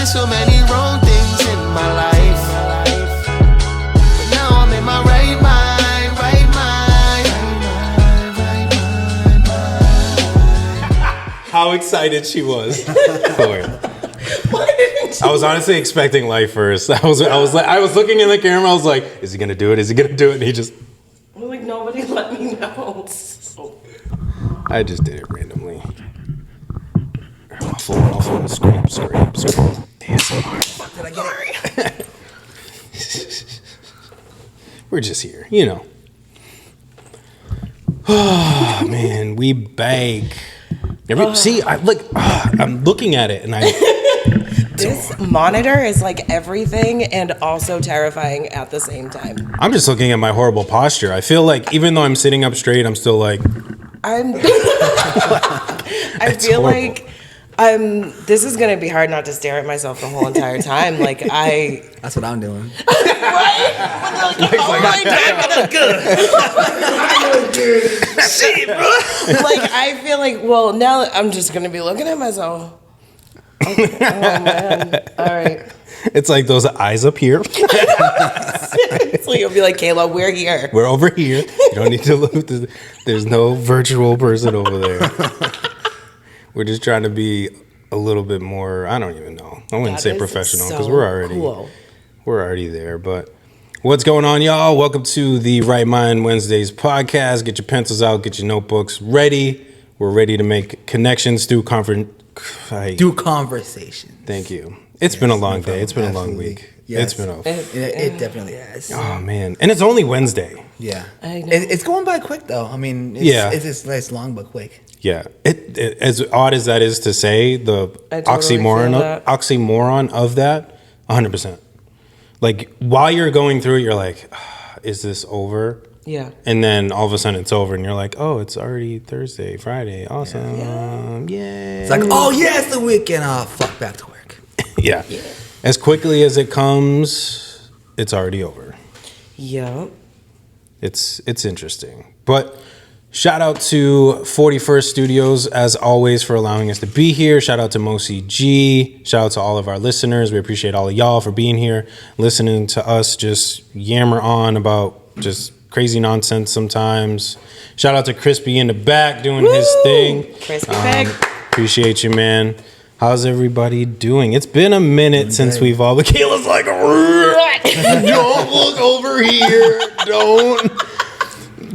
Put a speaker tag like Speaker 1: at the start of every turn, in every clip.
Speaker 1: did so many wrong things in my life, but now I'm in my right mind, right mind.
Speaker 2: How excited she was for it. I was honestly expecting Life first. I was looking in the camera. I was like, "Is he gonna do it? Is he gonna do it?" And he just.
Speaker 3: I was like, nobody let me know.
Speaker 2: I just did it randomly. Muffle, scrape. ASMR.
Speaker 3: Did I get it?
Speaker 2: We're just here, you know. Oh man, we bake. See, I'm looking at it and
Speaker 3: This monitor is like everything and also terrifying at the same time.
Speaker 2: I'm just looking at my horrible posture. I feel like even though I'm sitting up straight, I'm still like.
Speaker 3: I feel
Speaker 2: horrible.
Speaker 3: like this is gonna be hard not to stare at myself the whole entire time.
Speaker 4: That's what I'm doing.
Speaker 3: Right? Oh my God, that's good. Shit, bro. I feel like, well, now I'm just gonna be looking at myself. Okay. Oh man. All right.
Speaker 2: It's like those eyes up here.
Speaker 3: Seriously, you'll be like, Kayla, we're here.
Speaker 2: We're over here. You don't need to look. There's no virtual person over there. We're just trying to be a little bit more. I don't even know. I wouldn't say professional because we're already there. But what's going on, y'all? Welcome to the Right Mind Wednesdays podcast. Get your pencils out. Get your notebooks ready. We're ready to make connections through conversation. Thank you. It's been a long day. It's been a long week.
Speaker 4: Yes.
Speaker 2: It's been
Speaker 4: It definitely has.
Speaker 2: Oh man, and it's only Wednesday.
Speaker 4: Yeah,
Speaker 3: I know.
Speaker 4: it's going by quick though. I mean, it's long but quick.
Speaker 2: Yeah, it as odd as that is to say, the oxymoron of that, 100%. Like while you're going through it, you're like, is this over?
Speaker 3: Yeah.
Speaker 2: And then all of a sudden it's over, and you're like, oh, it's already Thursday, Friday, awesome, yeah.
Speaker 4: It's like, oh yeah, it's the weekend. Oh fuck, back to work.
Speaker 2: Yeah. As quickly as it comes, it's already over.
Speaker 3: Yeah.
Speaker 2: It's interesting. But shout out to 41st Studios, as always, for allowing us to be here. Shout out to MOCG. Shout out to all of our listeners. We appreciate all of y'all for being here, listening to us just yammer on about just crazy nonsense sometimes. Shout out to Crispy in the back doing his thing.
Speaker 3: Crispy bag.
Speaker 2: Appreciate you, man. How's everybody doing? It's been a minute since we've all... Kayla's like, don't look over here. Don't.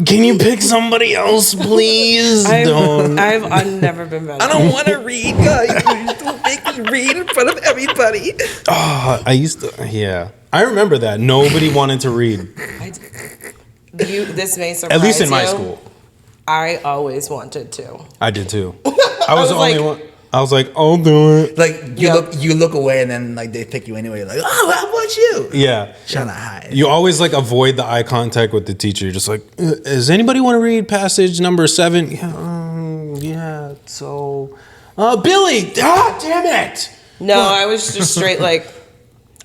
Speaker 2: Can you pick somebody else, please?
Speaker 3: I've never been better.
Speaker 4: I don't want to read, guys. Don't make me read in front of everybody.
Speaker 2: Oh, I used to... Yeah. I remember that. Nobody wanted to read.
Speaker 3: This may surprise you.
Speaker 2: At least in my school.
Speaker 3: I always wanted to.
Speaker 2: I did too. I was the only one... I was like, I'll do it.
Speaker 4: Like you look away and then like they pick you anyway. You're like, oh, how about you?
Speaker 2: Yeah.
Speaker 4: Trying to hide.
Speaker 2: You always like avoid the eye contact with the teacher. You're just like, does anybody want to read passage number 7? Yeah. So, Billy. Ah, damn it.
Speaker 3: No, I was just straight like.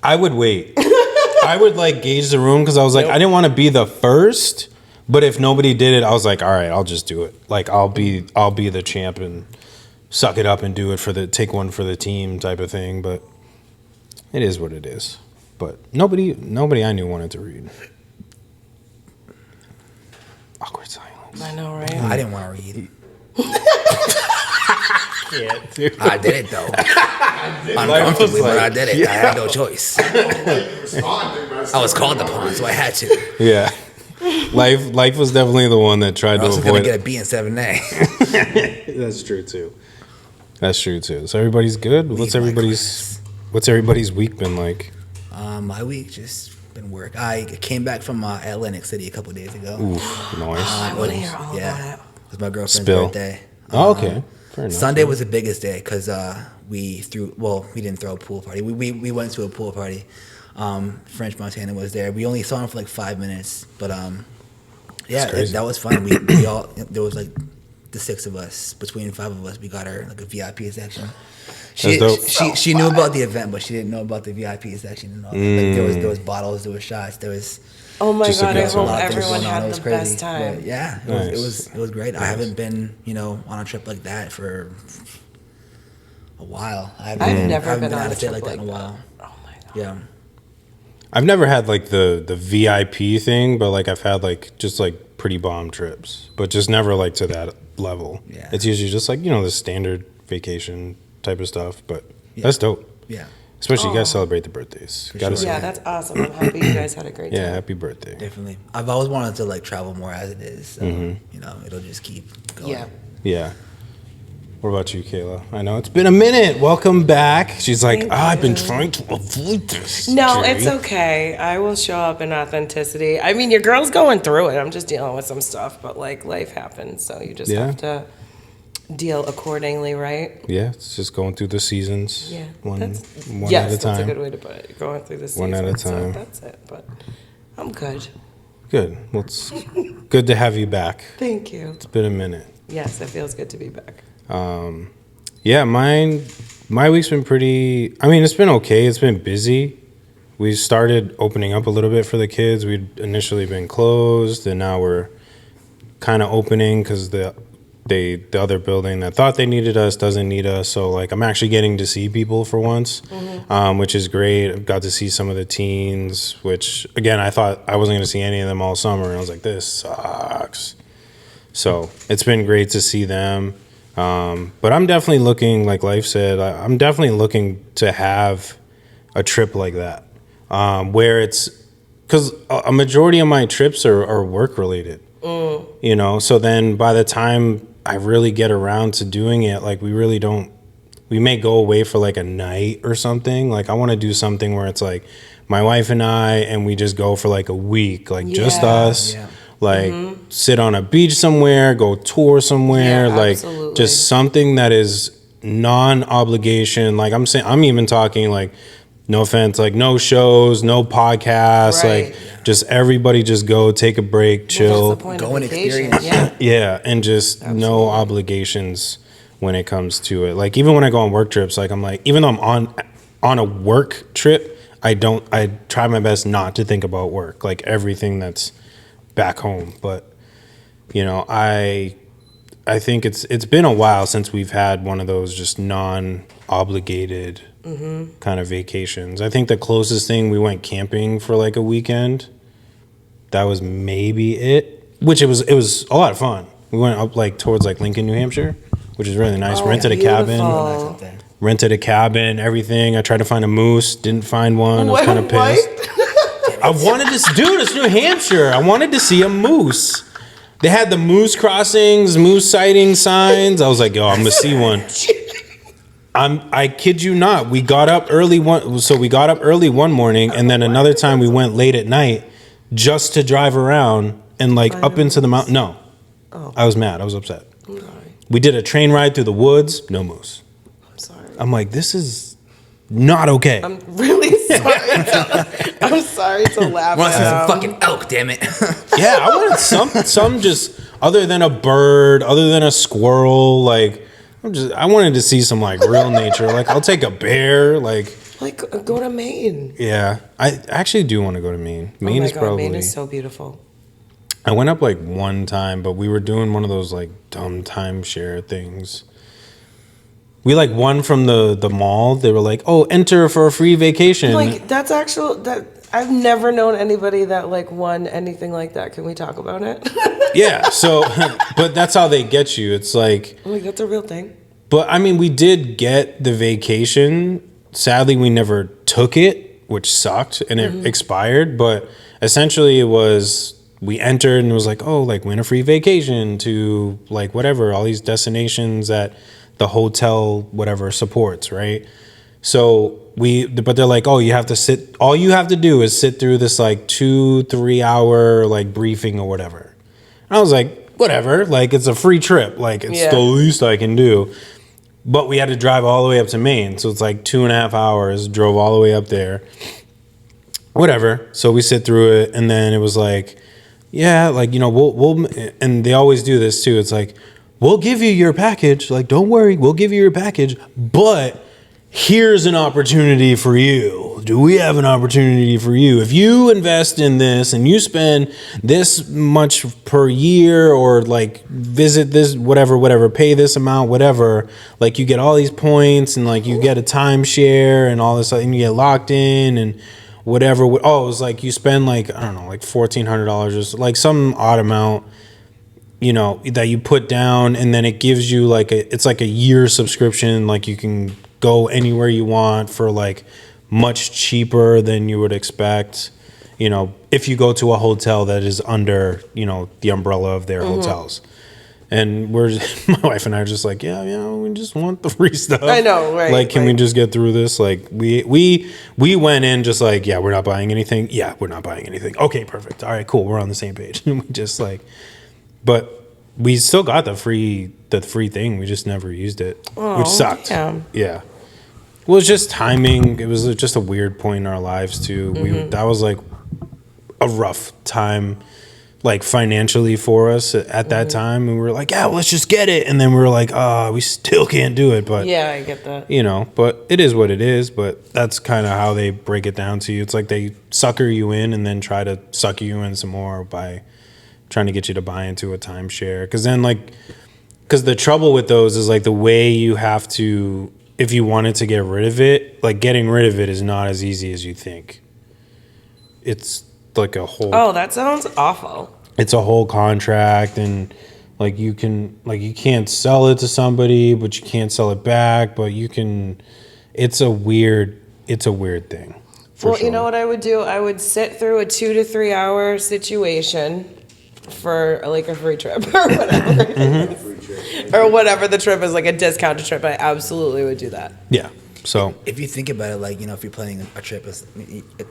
Speaker 2: I would wait. I would like gauge the room because I was like, I didn't want to be the first. But if nobody did it, I was like, all right, I'll just do it. Like I'll be the champ and suck it up and do it take one for the team type of thing. But it is what it is. But nobody I knew wanted to read. Awkward silence.
Speaker 3: I know, right?
Speaker 4: I didn't want to read.
Speaker 2: Yeah, dude.
Speaker 4: I did it though. Uncomfortably, but I did it. Yeah. I had no choice. I was called upon, so I had to.
Speaker 2: Yeah. Life was definitely the one that tried to avoid. I was
Speaker 4: going to get a B instead of an A.
Speaker 2: That's true too. So everybody's good. What's everybody's week been like?
Speaker 4: My week just been work. I came back from Atlantic City a couple of days ago.
Speaker 2: Oof, nice.
Speaker 3: I want to hear all about it.
Speaker 4: It was my girlfriend's birthday.
Speaker 2: Oh, okay. Fair enough.
Speaker 4: Sunday was the biggest day because we didn't throw a pool party. We went to a pool party. French Montana was there. We only saw him for like 5 minutes, but that was fun. We all, there was like the 6 of us. Between 5 of us, we got her like a VIP section. She knew about the event, but she didn't know about the VIP section and all that. Like, there was bottles, there was shots, there was.
Speaker 3: Oh my
Speaker 2: Just
Speaker 3: God! I
Speaker 2: a
Speaker 3: hope
Speaker 2: lot of
Speaker 3: everyone
Speaker 4: going on.
Speaker 3: had
Speaker 4: It was
Speaker 3: the
Speaker 4: crazy.
Speaker 3: best time.
Speaker 4: But yeah, it was great. Nice. I haven't been on a trip like that for a a while.
Speaker 3: I've never been on
Speaker 4: out
Speaker 3: a
Speaker 4: of state
Speaker 3: trip
Speaker 4: like that in a
Speaker 3: like
Speaker 4: while.
Speaker 3: that. Oh my god.
Speaker 4: Yeah.
Speaker 2: I've never had like the VIP thing, but like I've had like just like pretty bomb trips, but just never like to that level.
Speaker 4: Yeah.
Speaker 2: It's usually just like, the standard vacation type of stuff, but that's dope.
Speaker 4: Yeah.
Speaker 2: Especially you guys celebrate the birthdays. Gotta
Speaker 4: sure.
Speaker 3: Yeah, that's awesome. I'm happy you guys had a great time.
Speaker 2: Yeah, happy birthday.
Speaker 4: Definitely. I've always wanted to like travel more as it is. So, it'll just keep going.
Speaker 3: Yeah.
Speaker 2: Yeah. What about you, Kayla? I know it's been a minute. Welcome back. She's like,
Speaker 3: Thank
Speaker 2: I've been
Speaker 3: you.
Speaker 2: trying to avoid this.
Speaker 3: No,
Speaker 2: Jerry."
Speaker 3: it's okay. I will show up in authenticity. I mean, your girl's going through it. I'm just dealing with some stuff, but like life happens, so you just
Speaker 2: Yeah.
Speaker 3: have to deal accordingly, right?
Speaker 2: Yeah, it's just going through the seasons.
Speaker 3: Yeah.
Speaker 2: One
Speaker 3: Yes,
Speaker 2: at a time.
Speaker 3: that's a good way to put it. Going through the season.
Speaker 2: One at a time.
Speaker 3: So that's it. But I'm good.
Speaker 2: Good. Well, it's good to have you back.
Speaker 3: Thank you.
Speaker 2: It's been a minute.
Speaker 3: Yes, it feels good to be back.
Speaker 2: Yeah, my week's been pretty. I mean, it's been okay. It's been busy. We started opening up a little bit for the kids. We'd initially been closed, and now we're kind of opening because the other building that thought they needed us doesn't need us. So like, I'm actually getting to see people for once, which is great. I got to see some of the teens, which again, I thought I wasn't going to see any of them all summer, and I was like, this sucks. So it's been great to see them. But I'm definitely looking, like L.Y.F E said, I'm definitely looking to have a trip like that, where it's, because a majority of my trips are work related, so then by the time I really get around to doing it, like we may go away for like a night or something. Like I want to do something where it's like my wife and I, and we just go for like a week, like just us.
Speaker 4: Yeah.
Speaker 2: Like sit on a beach somewhere, go tour somewhere,
Speaker 3: Yeah,
Speaker 2: like
Speaker 3: absolutely.
Speaker 2: just something that is non-obligation. Like I'm even talking like, no offense, like no shows, no podcasts,
Speaker 3: Right.
Speaker 2: like just everybody just go take a break, chill.
Speaker 3: What's the point
Speaker 4: Go
Speaker 3: of
Speaker 4: and
Speaker 3: vacation?
Speaker 4: experience.
Speaker 3: Yeah.
Speaker 2: Yeah, and just no obligations when it comes to it. Like even when I go on work trips, like I'm like, even though I'm on a work trip, I try my best not to think about work, like everything that's back home. But I think it's been a while since we've had one of those just non-obligated kind of vacations. I think the closest thing, we went camping for like a weekend. That was maybe it, which it was a lot of fun. We went up like towards like Lincoln, New Hampshire, which is really nice.
Speaker 3: Oh,
Speaker 2: Rented a cabin.
Speaker 3: beautiful.
Speaker 4: Nice up there.
Speaker 2: Rented a cabin, everything. I tried to find a moose, didn't find one. I was kind of pissed. I wanted to, dude, it's New Hampshire. I wanted to see a moose. They had the moose crossings, moose sighting signs. I was like, yo, I'm gonna see one. I kid you not. We got up early one morning, and then another time we went late at night just to drive around and like up into the mountain. No, I was mad. I was upset.
Speaker 3: I'm sorry.
Speaker 2: We did a train ride through the woods. No moose.
Speaker 3: I'm sorry.
Speaker 2: I'm like, this is not okay.
Speaker 3: I'm really sorry. I'm sorry to laugh
Speaker 4: Want to see
Speaker 3: at
Speaker 4: some fucking elk, damn it.
Speaker 2: Yeah, I wanted some just other than a bird, other than a squirrel. Like I wanted to see some like real nature. Like I'll take a bear. Like
Speaker 3: go to Maine.
Speaker 2: yeah, I actually do want to go to Maine. Maine
Speaker 3: Oh my
Speaker 2: is
Speaker 3: God,
Speaker 2: probably.
Speaker 3: Maine is so beautiful.
Speaker 2: I went up like one time, but we were doing one of those like dumb timeshare things. We like won from the mall. They were like, "Oh, enter for a free vacation."
Speaker 3: Like that's I've never known anybody that like won anything like that. Can we talk about it?
Speaker 2: Yeah. So, but that's how they get you. It's like.
Speaker 3: I'm like, that's a real thing.
Speaker 2: But I mean, we did get the vacation. Sadly, we never took it, which sucked, and it expired. But essentially, it was we entered and it was like, oh, like win a free vacation to like whatever, all these destinations that the hotel whatever supports, right? So but they're like, oh, you have to sit. All you have to do is sit through this like 2-3 hour like briefing or whatever. And I was like, whatever, like it's a free trip, like it's the least I can do. But we had to drive all the way up to Maine, so it's like 2.5 hours. Drove all the way up there. Whatever. So we sit through it, and then it was like, yeah, like we'll and they always do this too. It's like, we'll give you your package. Like, don't worry, we'll give you your package, but here's an opportunity for you do we have an opportunity for you? If you invest in this and you spend this much per year, or like visit this, whatever, pay this amount, whatever, like you get all these points and like you get a timeshare and all this, and you get locked in and whatever. Oh, it was like you spend like, I don't know, like $1,400 or so, like some odd amount, you know, that you put down, and then it gives you like it's like a year subscription. Like you can go anywhere you want for like much cheaper than you would expect, you know, if you go to a hotel that is under, you know, the umbrella of their hotels. And my wife and I are just like, yeah, we just want the free stuff.
Speaker 3: I know, right?
Speaker 2: Like, can we just get through this? Like, we went in just like, yeah, we're not buying anything. Yeah, we're not buying anything. Okay, perfect. All right, cool. We're on the same page. And we just like, but we still got the free thing. We just never used it, which sucked. Yeah. Well, it was just timing. It was just a weird point in our lives too. That was like a rough time, like financially for us at that time. And we were like, yeah, well, let's just get it. And then we were like, we still can't do it. But
Speaker 3: yeah, I get that.
Speaker 2: You know, but it is what it is. But that's kind of how they break it down to you. It's like they sucker you in and then try to suck you in some more by trying to get you to buy into a timeshare. Because the trouble with those is like the way you have to, if you wanted to get rid of it, like getting rid of it is not as easy as you think. It's like a whole.
Speaker 3: Oh, that sounds awful.
Speaker 2: It's a whole contract, and like you can't sell it to somebody, but you can't sell it back, but you can. It's a weird thing.
Speaker 3: Well, sure. You know what I would do? I would sit through a 2 to 3 hour situation for like a free trip or whatever. Or whatever the trip is, like a discounted trip. I absolutely would do that.
Speaker 2: Yeah. So
Speaker 4: if you think about it, like, you know, if you're planning a trip,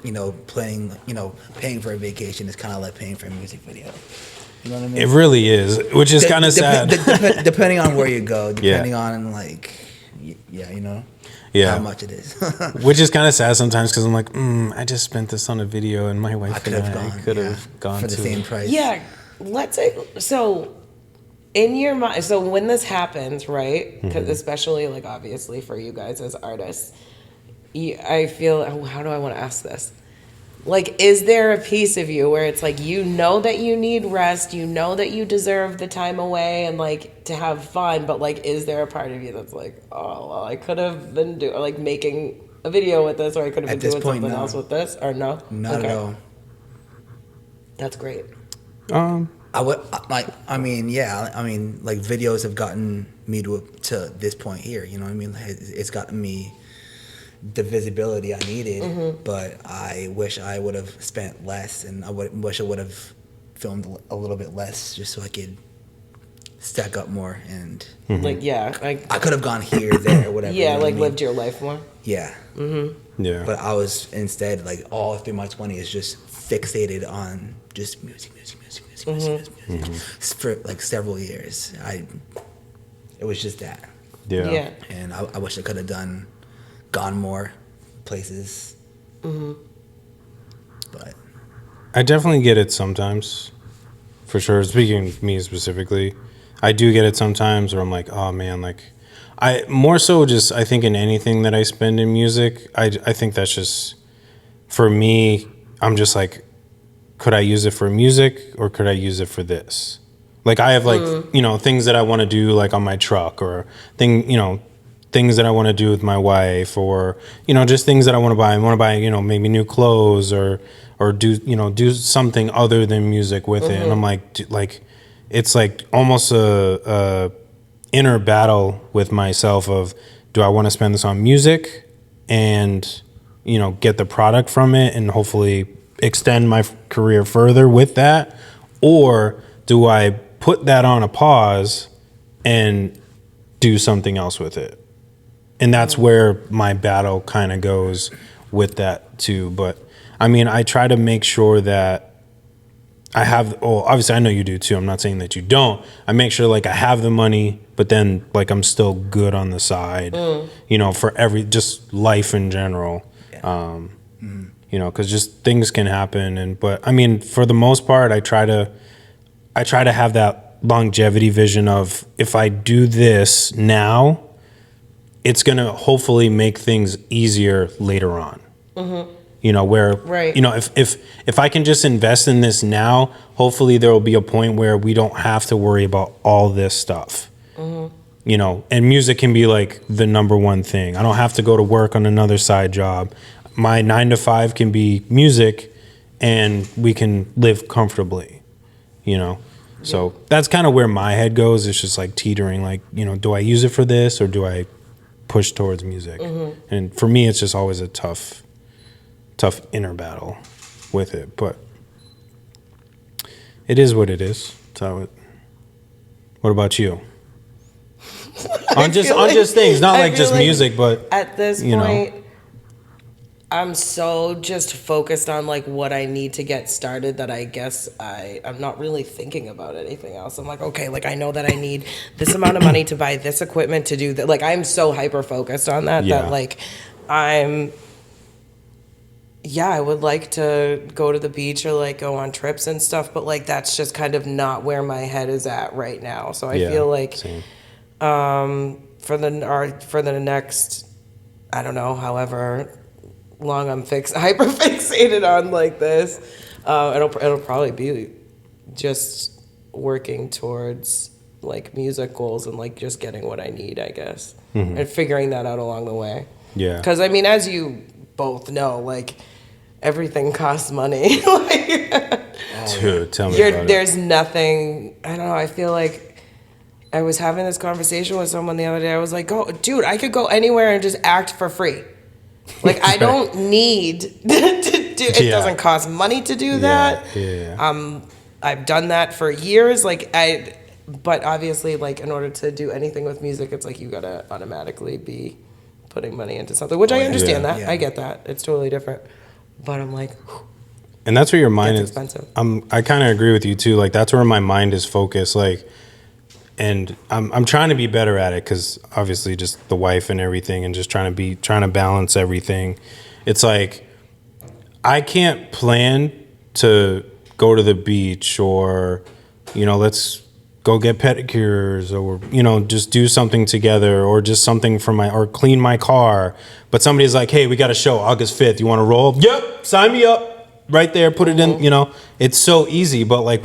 Speaker 4: you know, paying for a vacation is kind of like paying for a music video. You know what I mean?
Speaker 2: It really is, which is kind of sad.
Speaker 4: Depending on where you go, depending on like, yeah, you know.
Speaker 2: Yeah.
Speaker 4: How much it is.
Speaker 2: Which is kind of sad sometimes because I'm like, I just spent this on a video and my wife could have gone
Speaker 4: for the same price.
Speaker 3: Yeah. Let's say, so in your mind, so when this happens, right? Because especially like obviously for you guys as artists, I feel, how do I want to ask this? Like, is there a piece of you where it's like, you know that you need rest, you know that you deserve the time away and like to have fun, but like, is there a part of you that's like, oh, well, I could have been like making a video with this, or I could have been doing something else with this, or no?
Speaker 4: Not at all.
Speaker 3: That's great.
Speaker 4: I mean, like videos have gotten me to this point here. You know what I mean? It's gotten me the visibility I needed, but I wish I would have spent less, and wish I would have filmed a little bit less, just so I could stack up more and
Speaker 3: like I
Speaker 4: could have gone here, there, whatever.
Speaker 3: Yeah, like lived your life more.
Speaker 4: Yeah.
Speaker 2: Yeah.
Speaker 4: But I was instead like all through my 20s is just fixated on just music for like several years. It was just that.
Speaker 2: Yeah.
Speaker 4: And I wish I could have gone more places. But
Speaker 2: I definitely get it sometimes, for sure. Speaking of me specifically, I do get it sometimes where I'm like, oh man, like I more so just, I think in anything that I spend in music, I think that's just, for me, I'm just like, could I use it for music or could I use it for this? Like I have like, you know, things that I want to do like on my truck, or things that I want to do with my wife, or, you know, just things that I want to buy. I want to buy, you know, maybe new clothes or do something other than music with it. And I'm like, it's like almost a inner battle with myself of, do I want to spend this on music and, you know, get the product from it and hopefully extend my career further with that? Or do I put that on a pause and do something else with it? And that's where my battle kind of goes with that too. But I mean, I try to make sure that I have, obviously I know you do too. I'm not saying that you don't. I make sure like I have the money, but then like I'm still good on the side, you know, for just life in general. Yeah. You know, cause just things can happen. But I mean, for the most part, I try to have that longevity vision of, if I do this now, it's going to hopefully make things easier later on. You know, where,
Speaker 3: Right.
Speaker 2: you know, if I can just invest in this now, hopefully there will be a point where we don't have to worry about all this stuff. You know, and music can be like the number one thing. I don't have to go to work on another side job. My 9 to 5 can be music, and we can live comfortably, you know? So that's kind of where my head goes. It's just like teetering, like, you know, do I use it for this or do I push towards music? And for me, it's just always a tough inner battle with it. But it is what it is. So what about you? on just things, not like just music, but
Speaker 3: at this point, I'm so just focused on like what I need to get started that I guess I'm not really thinking about anything else. I'm like, okay, like I know that I need this amount of money to buy this equipment to do that. Like I'm so hyper focused on that that like I would like to go to the beach or like go on trips and stuff, but like that's just kind of not where my head is at right now. So I feel like for the next, I don't know, however long I'm hyper fixated on like this, it'll probably be just working towards like music goals and like just getting what I need, I guess, and figuring that out along the way. Yeah. Because I mean, as you both know, like everything costs money.
Speaker 2: Dude, tell me about it.
Speaker 3: There's nothing. I don't know. I feel like I was having this conversation with someone the other day. I was like, "Oh, dude, I could go anywhere and just act for free. Like I don't need to do. It doesn't cost money to do that. I've done that for years. But obviously, like in order to do anything with music, it's like you gotta automatically be putting money into something, which I understand that. I get that. It's totally different. But I'm like,
Speaker 2: and that's where your mind is.
Speaker 3: Expensive.
Speaker 2: I kind of agree with you too. Like that's where my mind is focused. Like, and I'm trying to be better at it because obviously just the wife and everything, and just trying to balance everything. It's like I can't plan to go to the beach or, you know, let's go get pedicures or, you know, just do something together or just something or clean my car. But somebody's like, hey, we got a show August 5th. You want to roll? Yep. Sign me up right there. Put it in, you know, it's so easy. But like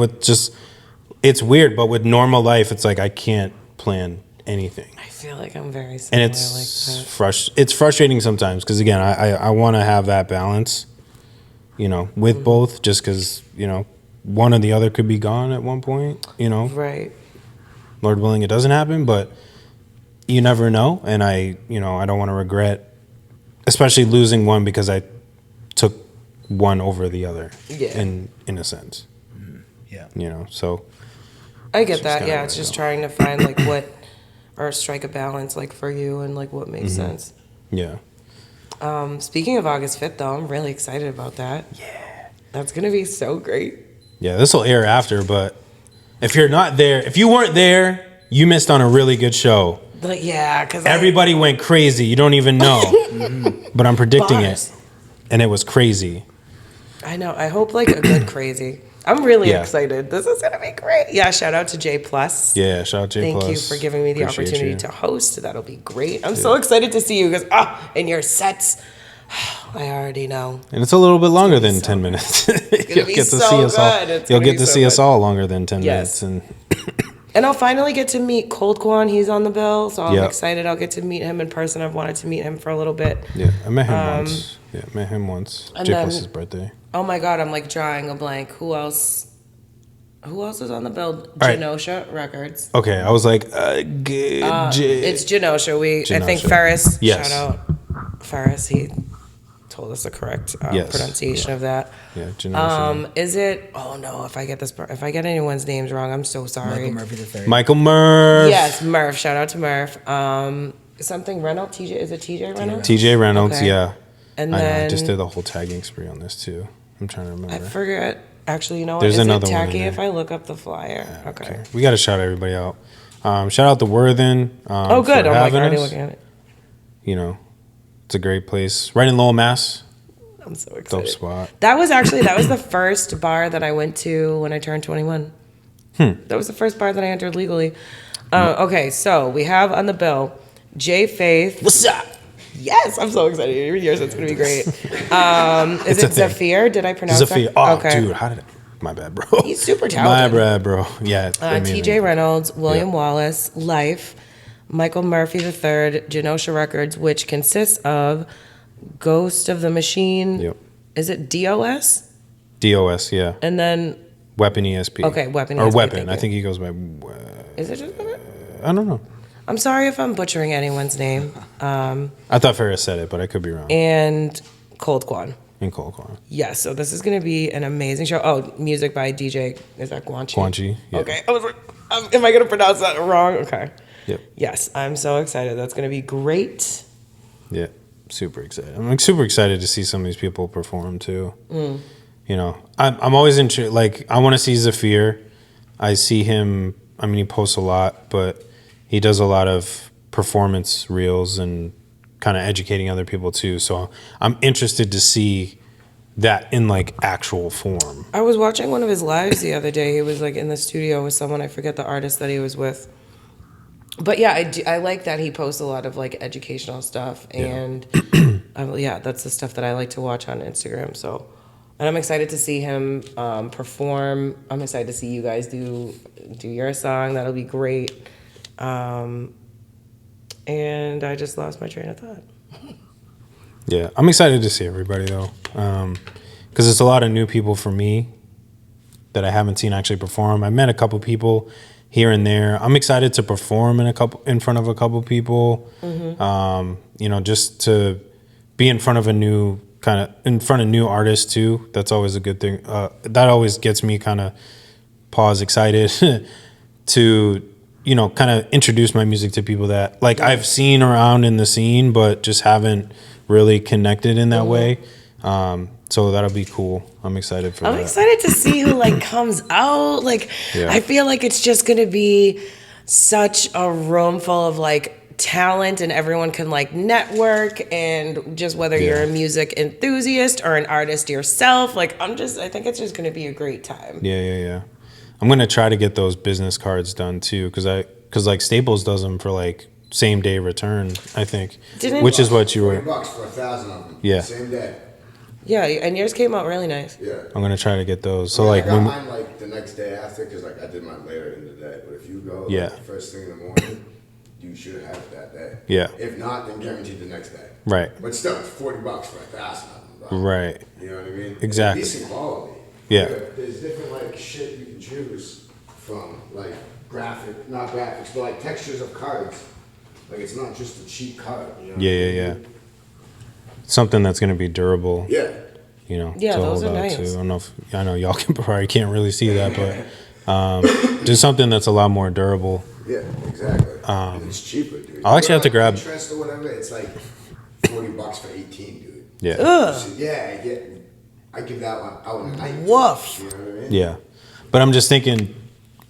Speaker 2: it's weird. But with normal life, it's like I can't plan anything.
Speaker 3: I feel like I'm very similar.
Speaker 2: And it's frustrating sometimes because, again, I want to have that balance, you know, with both just because, you know, one or the other could be gone at one point, you know.
Speaker 3: Right.
Speaker 2: Lord willing, it doesn't happen, but you never know. And I don't want to regret, especially losing one because I took one over the other. Yeah. In a sense.
Speaker 4: Yeah.
Speaker 2: You know, so.
Speaker 3: I get that. Yeah, it's just trying to find like or strike a balance like for you and like what makes sense. Yeah. Speaking of August 5th, though, I'm really excited about that. Yeah. That's gonna be so great.
Speaker 2: Yeah, this will air after, but if you weren't there, you missed on a really good show.
Speaker 3: Like, yeah, because
Speaker 2: everybody went crazy. You don't even know, but I'm predicting it, and it was crazy.
Speaker 3: I know. I hope like a good crazy. I'm really excited. This is gonna be great. Yeah, shout out to J Plus.
Speaker 2: Yeah, shout out to J Plus.
Speaker 3: Thank you for giving me the opportunity to host. That'll be great. I'm so excited to see you because and your sets. I already know.
Speaker 2: And it's a little bit longer than 10 minutes. You'll get to see us all. You'll get to see us all longer than 10 minutes. And
Speaker 3: I'll finally get to meet Cold Quan. He's on the bill, so I'm excited. I'll get to meet him in person. I've wanted to meet him for a little bit.
Speaker 2: Yeah, I met him once. J Plus's birthday.
Speaker 3: Oh my God, I'm like drawing a blank. Who else is on the bill? Genosha Records.
Speaker 2: Okay, I was like,
Speaker 3: it's Genosha. I think Ferris. Yes. Shout out Ferris. He told us the correct pronunciation of that. Yeah, Genosha. Is it? Oh no! If I get anyone's names wrong, I'm so sorry.
Speaker 4: Michael Murphy the third.
Speaker 2: Michael Murph.
Speaker 3: Yes, Murph. Shout out to Murph. Something Reynolds. TJ. Is it TJ Reynolds?
Speaker 2: TJ Reynolds. Okay. Yeah.
Speaker 3: And then
Speaker 2: I just did the whole tagging spree on this too. I'm trying to remember.
Speaker 3: I forget. Actually, you know what?
Speaker 2: There's another
Speaker 3: it tacky
Speaker 2: one
Speaker 3: if I look up the flyer?
Speaker 2: Yeah, okay. We got to shout everybody out. Shout out to Worthen.
Speaker 3: Good. I'm like already looking at it.
Speaker 2: You know, it's a great place. Right in Lowell, Mass.
Speaker 3: I'm so excited.
Speaker 2: Dope spot.
Speaker 3: That was the first bar that I went to when I turned 21. That was the first bar that I entered legally. Okay, so we have on the bill J Faith.
Speaker 2: What's up?
Speaker 3: Yes, I'm so excited. Every year, so it's gonna be great. Is it Zafir? Did I pronounce
Speaker 2: Zafir.
Speaker 3: that?
Speaker 2: Oh,
Speaker 3: Okay.
Speaker 2: dude, how did my bad, bro.
Speaker 3: He's super
Speaker 2: My
Speaker 3: talented.
Speaker 2: bad, bro. Yeah.
Speaker 3: TJ Reynolds, William
Speaker 2: Yep.
Speaker 3: Wallace, L.Y.F.E, Michael Murphy III, Genosha Records, which consists of Ghost of the Machine.
Speaker 2: Yep.
Speaker 3: Is it DOS?
Speaker 2: DOS, yeah.
Speaker 3: And then
Speaker 2: Weapon ESP.
Speaker 3: Okay, Weapon
Speaker 2: Or
Speaker 3: ESP,
Speaker 2: Weapon.
Speaker 3: thank
Speaker 2: I
Speaker 3: you.
Speaker 2: think he goes by.
Speaker 3: Is it just Weapon?
Speaker 2: I don't know.
Speaker 3: I'm sorry if I'm butchering anyone's name.
Speaker 2: I thought Ferris said it, but I could be wrong.
Speaker 3: And Cold Quan.
Speaker 2: In Cold Quan.
Speaker 3: Yes, so this is going to be an amazing show. Oh, music by DJ, is that Guanchi?
Speaker 2: Guanchi, yeah.
Speaker 3: Okay, I was like, am I going to pronounce that wrong? Okay.
Speaker 2: Yep.
Speaker 3: Yes, I'm so excited. That's going to be great.
Speaker 2: Yeah. Super excited. I'm like super excited to see some of these people perform too. You know, I'm always interested. Like, I want to see Zafir. I see him. I mean, he posts a lot, but he does a lot of performance reels and kind of educating other people too. So I'm interested to see that in like actual form.
Speaker 3: I was watching one of his lives the other day. He was like in the studio with someone. I forget the artist that he was with. But yeah, I like that he posts a lot of like educational stuff. And yeah, that's the stuff that I like to watch on Instagram. So, and I'm excited to see him perform. I'm excited to see you guys do your song. That'll be great. And I just lost my train of thought.
Speaker 2: Yeah, I'm excited to see everybody though, because it's a lot of new people for me that I haven't seen actually perform. I met a couple people here and there. I'm excited to perform in front of a couple people. You know, just to be in front of new artists too. That's always a good thing. That always gets me kind of excited to, you know, kind of introduce my music to people that like I've seen around in the scene, but just haven't really connected in that way. So that'll be cool. I'm excited for that.
Speaker 3: I'm excited to see who like comes out. Like,
Speaker 2: Yeah.
Speaker 3: I feel like it's just gonna be such a room full of like talent, and everyone can like network, and just whether you're a music enthusiast or an artist yourself, like I think it's just gonna be a great time.
Speaker 2: Yeah. I'm gonna try to get those business cards done too, because like Staples does them for like same day return. I think, which is what you were.
Speaker 5: $40 for 1,000 of them.
Speaker 2: Yeah.
Speaker 5: Same day.
Speaker 3: Yeah, and yours came out really nice.
Speaker 5: Yeah.
Speaker 2: I'm gonna try to get those. So
Speaker 5: I
Speaker 2: like
Speaker 5: got
Speaker 2: when,
Speaker 5: mine like the next day after, because like I did mine later in the day. But if you go
Speaker 2: Yeah.
Speaker 5: first thing in the morning, you should have it that day.
Speaker 2: Yeah.
Speaker 5: If not, then guaranteed the next day.
Speaker 2: Right.
Speaker 5: But still, it's $40 for 1,000 of them, bro.
Speaker 2: Right.
Speaker 5: You know what I mean?
Speaker 2: Exactly.
Speaker 5: It's decent quality.
Speaker 2: Yeah.
Speaker 5: There's different like shit you can choose from, like not graphics, but like textures of cards. Like it's not just a cheap card. You know what I
Speaker 2: Yeah.
Speaker 5: mean?
Speaker 2: Something that's gonna be durable.
Speaker 5: Yeah.
Speaker 2: You know.
Speaker 3: Yeah,
Speaker 2: to
Speaker 3: those
Speaker 2: hold
Speaker 3: are
Speaker 2: out
Speaker 3: nice.
Speaker 2: to. I know y'all probably can't really see that, but just something that's a lot more durable.
Speaker 5: Yeah, exactly. And it's cheaper, dude.
Speaker 2: I'll actually have to grab-
Speaker 5: Pinterest or whatever. It's like $40 for 18, dude.
Speaker 2: Yeah.
Speaker 5: So, yeah, I give that one out in a night.
Speaker 3: Woof.
Speaker 5: You know what I mean?
Speaker 2: Yeah. But I'm just thinking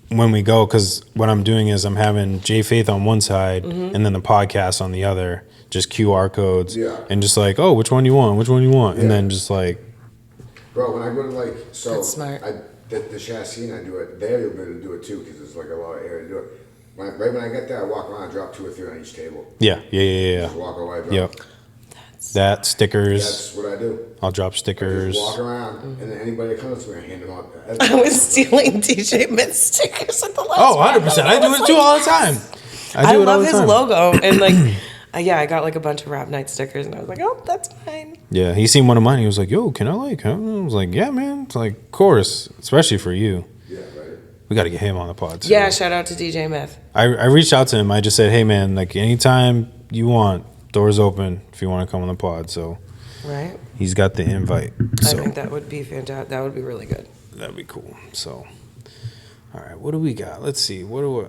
Speaker 2: when we go, because what I'm doing is I'm having J Faith on one side and then the podcast on the other, just QR codes.
Speaker 5: Yeah.
Speaker 2: And just like, oh, which one you want? Which one you want? And
Speaker 5: Yeah.
Speaker 2: then just like,
Speaker 5: Bro, when I go to like, so
Speaker 3: That's smart.
Speaker 5: the chassis, I do it there. You'll be able to do it too because there's like a lot of area to do it. Right when I get there, I walk around, drop 2 or 3 on each table.
Speaker 2: yeah.
Speaker 5: Just walk away, bro.
Speaker 2: Yep. That stickers.
Speaker 5: That's what I do.
Speaker 2: I'll drop
Speaker 5: I
Speaker 2: stickers.
Speaker 5: just walk around, and then anybody that comes to me, I hand them out.
Speaker 3: I was stealing DJ Myth stickers at the last
Speaker 2: Oh,
Speaker 3: one.
Speaker 2: 100%. I do it too all the time.
Speaker 3: I
Speaker 2: do it all
Speaker 3: love
Speaker 2: the
Speaker 3: his
Speaker 2: time.
Speaker 3: logo, and like, yeah, I got like a bunch of Rap Night stickers, and I was like, oh, that's fine.
Speaker 2: Yeah, he seen one of mine. He was like, "Yo, can I like?" I was like, "Yeah, man." It's like, of course, especially for you.
Speaker 5: Yeah, right.
Speaker 2: We got to get him on the pod too.
Speaker 3: Yeah, shout out to DJ Myth.
Speaker 2: I reached out to him. I just said, "Hey, man, like anytime you want, doors open if you want to come on the pod." So
Speaker 3: Right?
Speaker 2: he's got the invite.
Speaker 3: I
Speaker 2: So
Speaker 3: think that would be fantastic. That would be really good.
Speaker 2: that'd be cool. So, all right, what do we got? Let's see. Oh,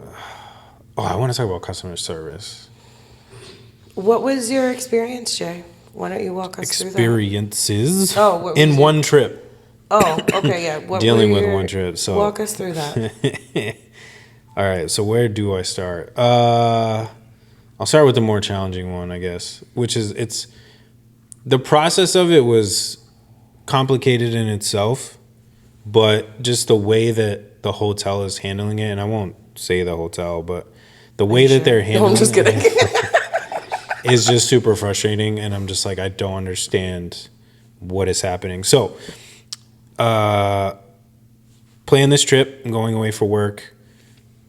Speaker 2: I want to talk about customer service.
Speaker 3: What was your experience, Jay? Why don't you walk us through
Speaker 2: Experiences.
Speaker 3: Oh, what was
Speaker 2: in
Speaker 3: your-
Speaker 2: one trip.
Speaker 3: that? Oh, okay, yeah. What
Speaker 2: Dealing
Speaker 3: were
Speaker 2: with
Speaker 3: your-
Speaker 2: one trip, so-
Speaker 3: walk us through that.
Speaker 2: All right, so where do I start? I'll start with the more challenging one, I guess, which is the process of it was complicated in itself, but just the way that the hotel is handling it, and I won't say the hotel, but the way that they're
Speaker 3: No,
Speaker 2: handling
Speaker 3: I'm just kidding.
Speaker 2: is just super frustrating, and I'm just like, I don't understand what is happening. So, plan this trip. I'm going away for work.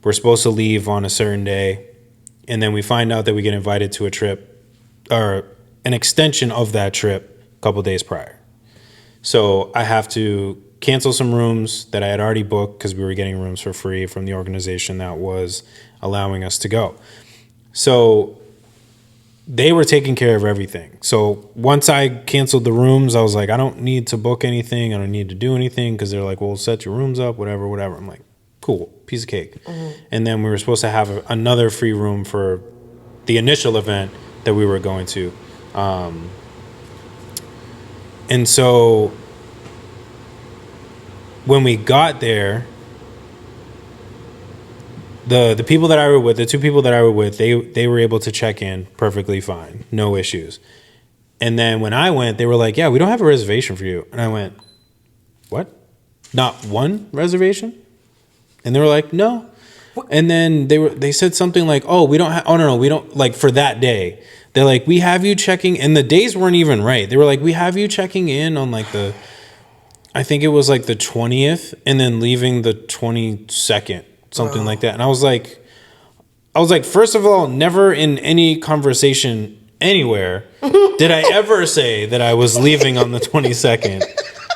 Speaker 2: We're supposed to leave on a certain day, and then we find out that we get invited to a trip or an extension of that trip a couple days prior. So I have to cancel some rooms that I had already booked because we were getting rooms for free from the organization that was allowing us to go. So they were taking care of everything. So once I canceled the rooms, I was like, I don't need to book anything. I don't need to do anything, because they're like, well, set your rooms up, whatever. I'm like, cool, piece of cake. Mm-hmm. And then we were supposed to have another free room for the initial event that we were going to. And so when we got there, the people that I were with, the two people that I were with, they were able to check in perfectly fine, no issues. And then when I went, they were like, yeah, we don't have a reservation for you. And I went, what? Not one reservation? And they were like, no. And then they said something like, oh, we don't, like, for that day. They're like, we have you checking, and the days weren't even right. They were like, we have you checking in on like I think it was like the 20th, and then leaving the 22nd, something like that. And I was like, first of all, never in any conversation anywhere did I ever say that I was leaving on the 22nd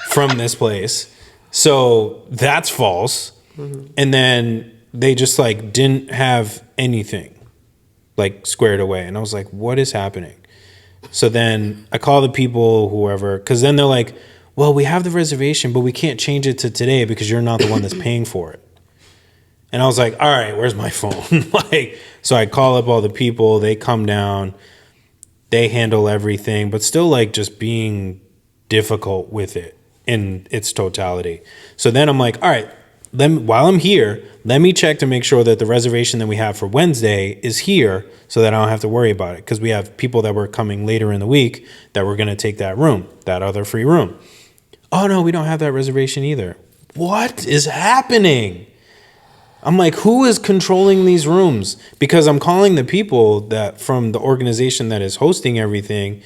Speaker 2: from this place. So that's false. Mm-hmm. And then they just like didn't have anything like squared away. And I was like, what is happening? So then I call the people, whoever, because then they're like, well, we have the reservation, but we can't change it to today because you're not the one that's paying for it. And I was like, all right, where's my phone? So I call up all the people, they come down, they handle everything, but still like just being difficult with it in its totality. So then I'm like, all right, while I'm here, let me check to make sure that the reservation that we have for Wednesday is here so that I don't have to worry about it. Because we have people that were coming later in the week that were going to take that room, that other free room. Oh, no, we don't have that reservation either. What is happening? I'm like, who is controlling these rooms? Because I'm calling the people that from the organization that is hosting everything,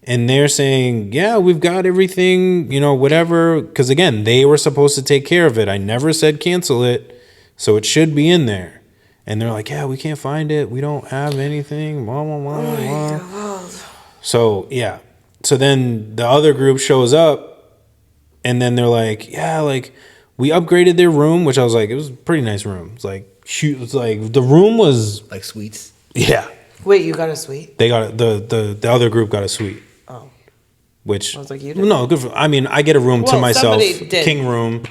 Speaker 2: and they're saying, yeah, we've got everything, whatever. Because, again, they were supposed to take care of it. I never said cancel it, so it should be in there. And they're like, yeah, we can't find it. We don't have anything. Blah, blah, blah, blah. So, yeah. So then the other group shows up, and then they're like, yeah, like, we upgraded their room, which I was like, it was a pretty nice room. It's like, shoot, it's like, the room was...
Speaker 4: Like suites?
Speaker 2: Yeah.
Speaker 3: Wait, you got a suite?
Speaker 2: They got the other group got a suite.
Speaker 3: Oh.
Speaker 2: Which
Speaker 3: I was like, you did?
Speaker 2: No, good for, I mean, I get a room to myself,
Speaker 3: did.
Speaker 2: king room.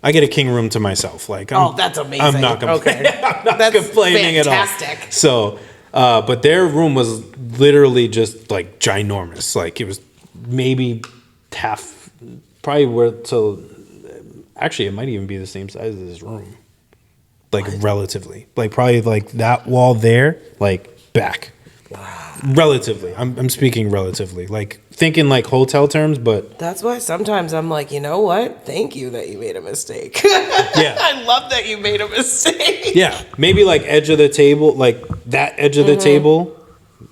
Speaker 2: I get a king room to myself. Like,
Speaker 3: that's amazing.
Speaker 2: I'm not complaining.
Speaker 3: Okay.
Speaker 2: I'm not
Speaker 3: That's
Speaker 2: complaining
Speaker 3: fantastic.
Speaker 2: at all. So, but their room was literally just like ginormous. Like it was maybe half, probably actually it might even be the same size as this room. Like relatively, like probably like that wall there, like back. Wow. Relatively, I'm speaking relatively, like thinking like hotel terms, but
Speaker 3: that's why sometimes I'm like, you know what? Thank you that you made a mistake.
Speaker 2: Yeah,
Speaker 3: I love that you made a mistake.
Speaker 2: Yeah, maybe like edge of the table, like that edge of the table,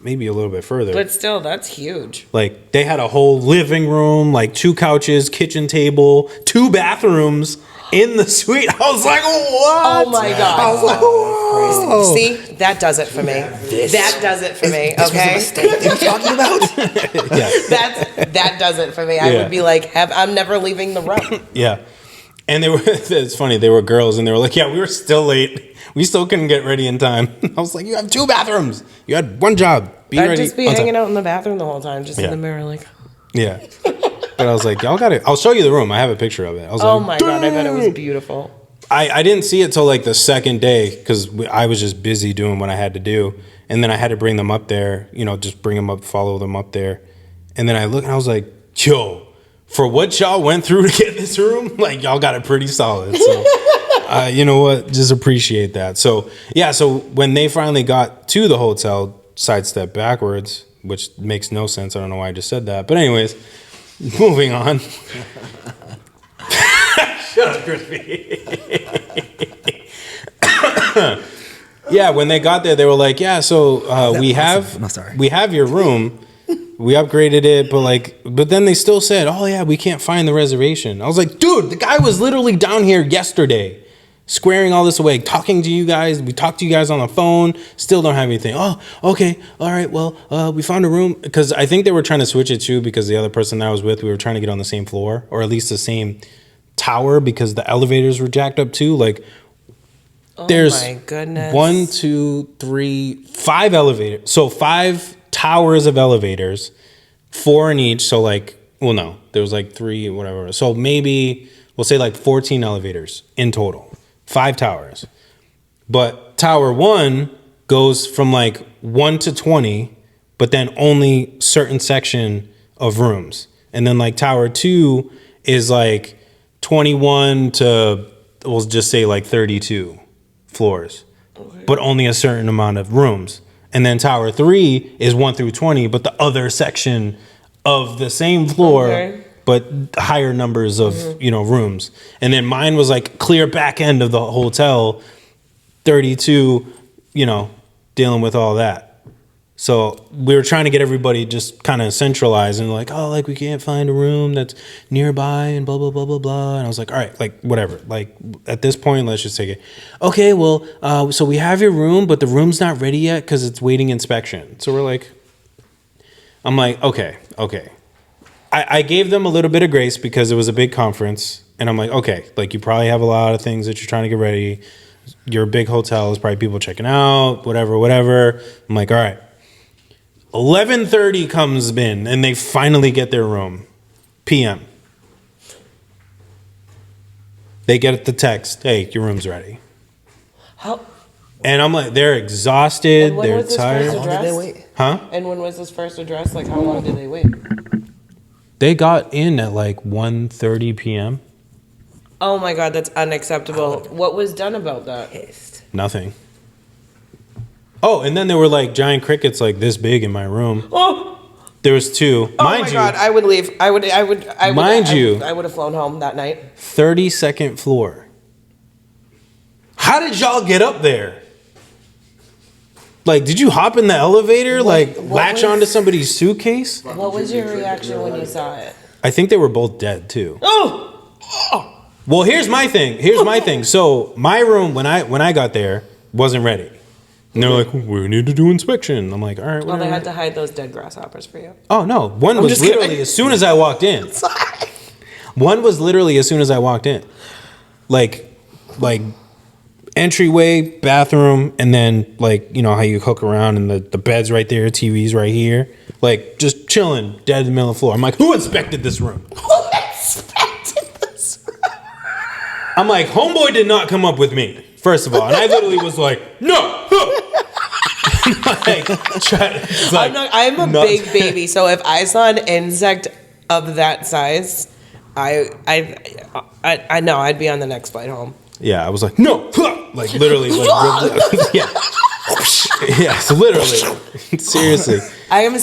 Speaker 2: maybe a little bit further.
Speaker 3: But still, that's huge.
Speaker 2: Like they had a whole living room, like 2 couches, kitchen table, 2 bathrooms in the suite. I was like, what?
Speaker 3: Oh my God.
Speaker 2: I was like, whoa.
Speaker 3: See, that does it for me. That does it for me. Okay.
Speaker 4: You're talking about?
Speaker 2: Yeah.
Speaker 3: That does it for me. I would be like, I'm never leaving the room.
Speaker 2: Yeah. And they were, it's funny, they were girls and they were like, yeah, we were still late. We still couldn't get ready in time. I was like, you have 2 bathrooms. You had 1 job. Be
Speaker 3: I'd
Speaker 2: ready.
Speaker 3: just be hanging out in the bathroom the whole time, just in the mirror, like.
Speaker 2: Yeah. But I was like, y'all got it. I'll show you the room. I have a picture of it. I was
Speaker 3: oh
Speaker 2: like,
Speaker 3: my God, I bet it was beautiful.
Speaker 2: I didn't see it till like the second day because I was just busy doing what I had to do. And then I had to bring them up there, just bring them up, follow them up there. And then I looked and I was like, yo, for what y'all went through to get this room, like y'all got it pretty solid. So, you know what? Just appreciate that. So, yeah, so when they finally got to the hotel, sidestep backwards, which makes no sense. I don't know why I just said that. But anyways, moving on. Shut up, Crispy. Yeah, when they got there, they were like, "Yeah, so we have your room. We upgraded it, but then they still said, "Oh yeah, we can't find the reservation." I was like, "Dude, the guy was literally down here yesterday, squaring all this away, talking to you guys. We talked to you guys on the phone. Still don't have anything." "Oh, okay, all right. Well, we found a room because I think they were trying to switch it too because the other person that I was with, we were trying to get on the same floor or at least the same tower because the elevators were jacked up too. Like, there's
Speaker 3: my goodness.
Speaker 2: 1, 2, 3, 5 elevators. So 5 towers of elevators, 4 in each. So no, there was 3, whatever. So maybe we'll say 14 elevators in total, 5 towers. But tower 1 goes from 1 to 20, but then only certain section of rooms. And then tower 2 is 21 to, we'll just say 32 floors, but only a certain amount of rooms. And then tower 3 is 1 through 20, but the other section of the same floor, but higher numbers of rooms. And then mine was clear back end of the hotel, 32, dealing with all that. So we were trying to get everybody just kind of centralized and we can't find a room that's nearby and blah, blah, blah, blah, blah. And I was like, all right, whatever. At this point, let's just take it. Okay, well, so we have your room, but the room's not ready yet because it's waiting inspection. So I'm like, okay. I gave them a little bit of grace because it was a big conference. And I'm like, okay, you probably have a lot of things that you're trying to get ready. Your big hotel is probably people checking out, whatever. I'm like, all right. 11:30 comes in and they finally get their room. PM. They get the text, "Hey, your room's ready."
Speaker 3: How?
Speaker 2: And I'm like, they're exhausted,
Speaker 3: And when
Speaker 2: they're
Speaker 3: was this
Speaker 2: tired.
Speaker 3: first
Speaker 4: How long did they wait?
Speaker 2: Huh?
Speaker 3: And when was this first address? How long did they wait?
Speaker 2: They got in at 1:30 p.m.
Speaker 3: Oh my God, that's unacceptable. What was done about that?
Speaker 2: Nothing. Oh, and then there were giant crickets this big in my room.
Speaker 3: Oh,
Speaker 2: There was 2.
Speaker 3: oh my God, I would leave. I would have flown home that night.
Speaker 2: 32nd floor. How did y'all get up there? Did you hop in the elevator? Latch onto somebody's suitcase?
Speaker 3: What was your reaction when you saw it?
Speaker 2: I think they were both dead too.
Speaker 3: Oh!
Speaker 2: Well, here's my thing. So my room when I got there wasn't ready. And they're like, "We need to do inspection." I'm like, all right.
Speaker 3: Well, they had to hide those dead grasshoppers for you.
Speaker 2: Oh no! One was literally as soon as I walked in.
Speaker 3: Sorry.
Speaker 2: One was literally as soon as I walked in, like entryway, bathroom, and then how you hook around and the bed's right there, TV's right here, just chilling, dead in the middle of the floor. I'm like, who inspected this room?
Speaker 3: Who inspected this room?
Speaker 2: I'm like, homeboy did not come up with me, first of all, and I literally was like, no.
Speaker 3: I'm a big baby, so if I saw an insect of that size, I know I'd be on the next flight home.
Speaker 2: Yeah, I was like, no, literally, yeah, yeah, so literally, seriously.
Speaker 3: I am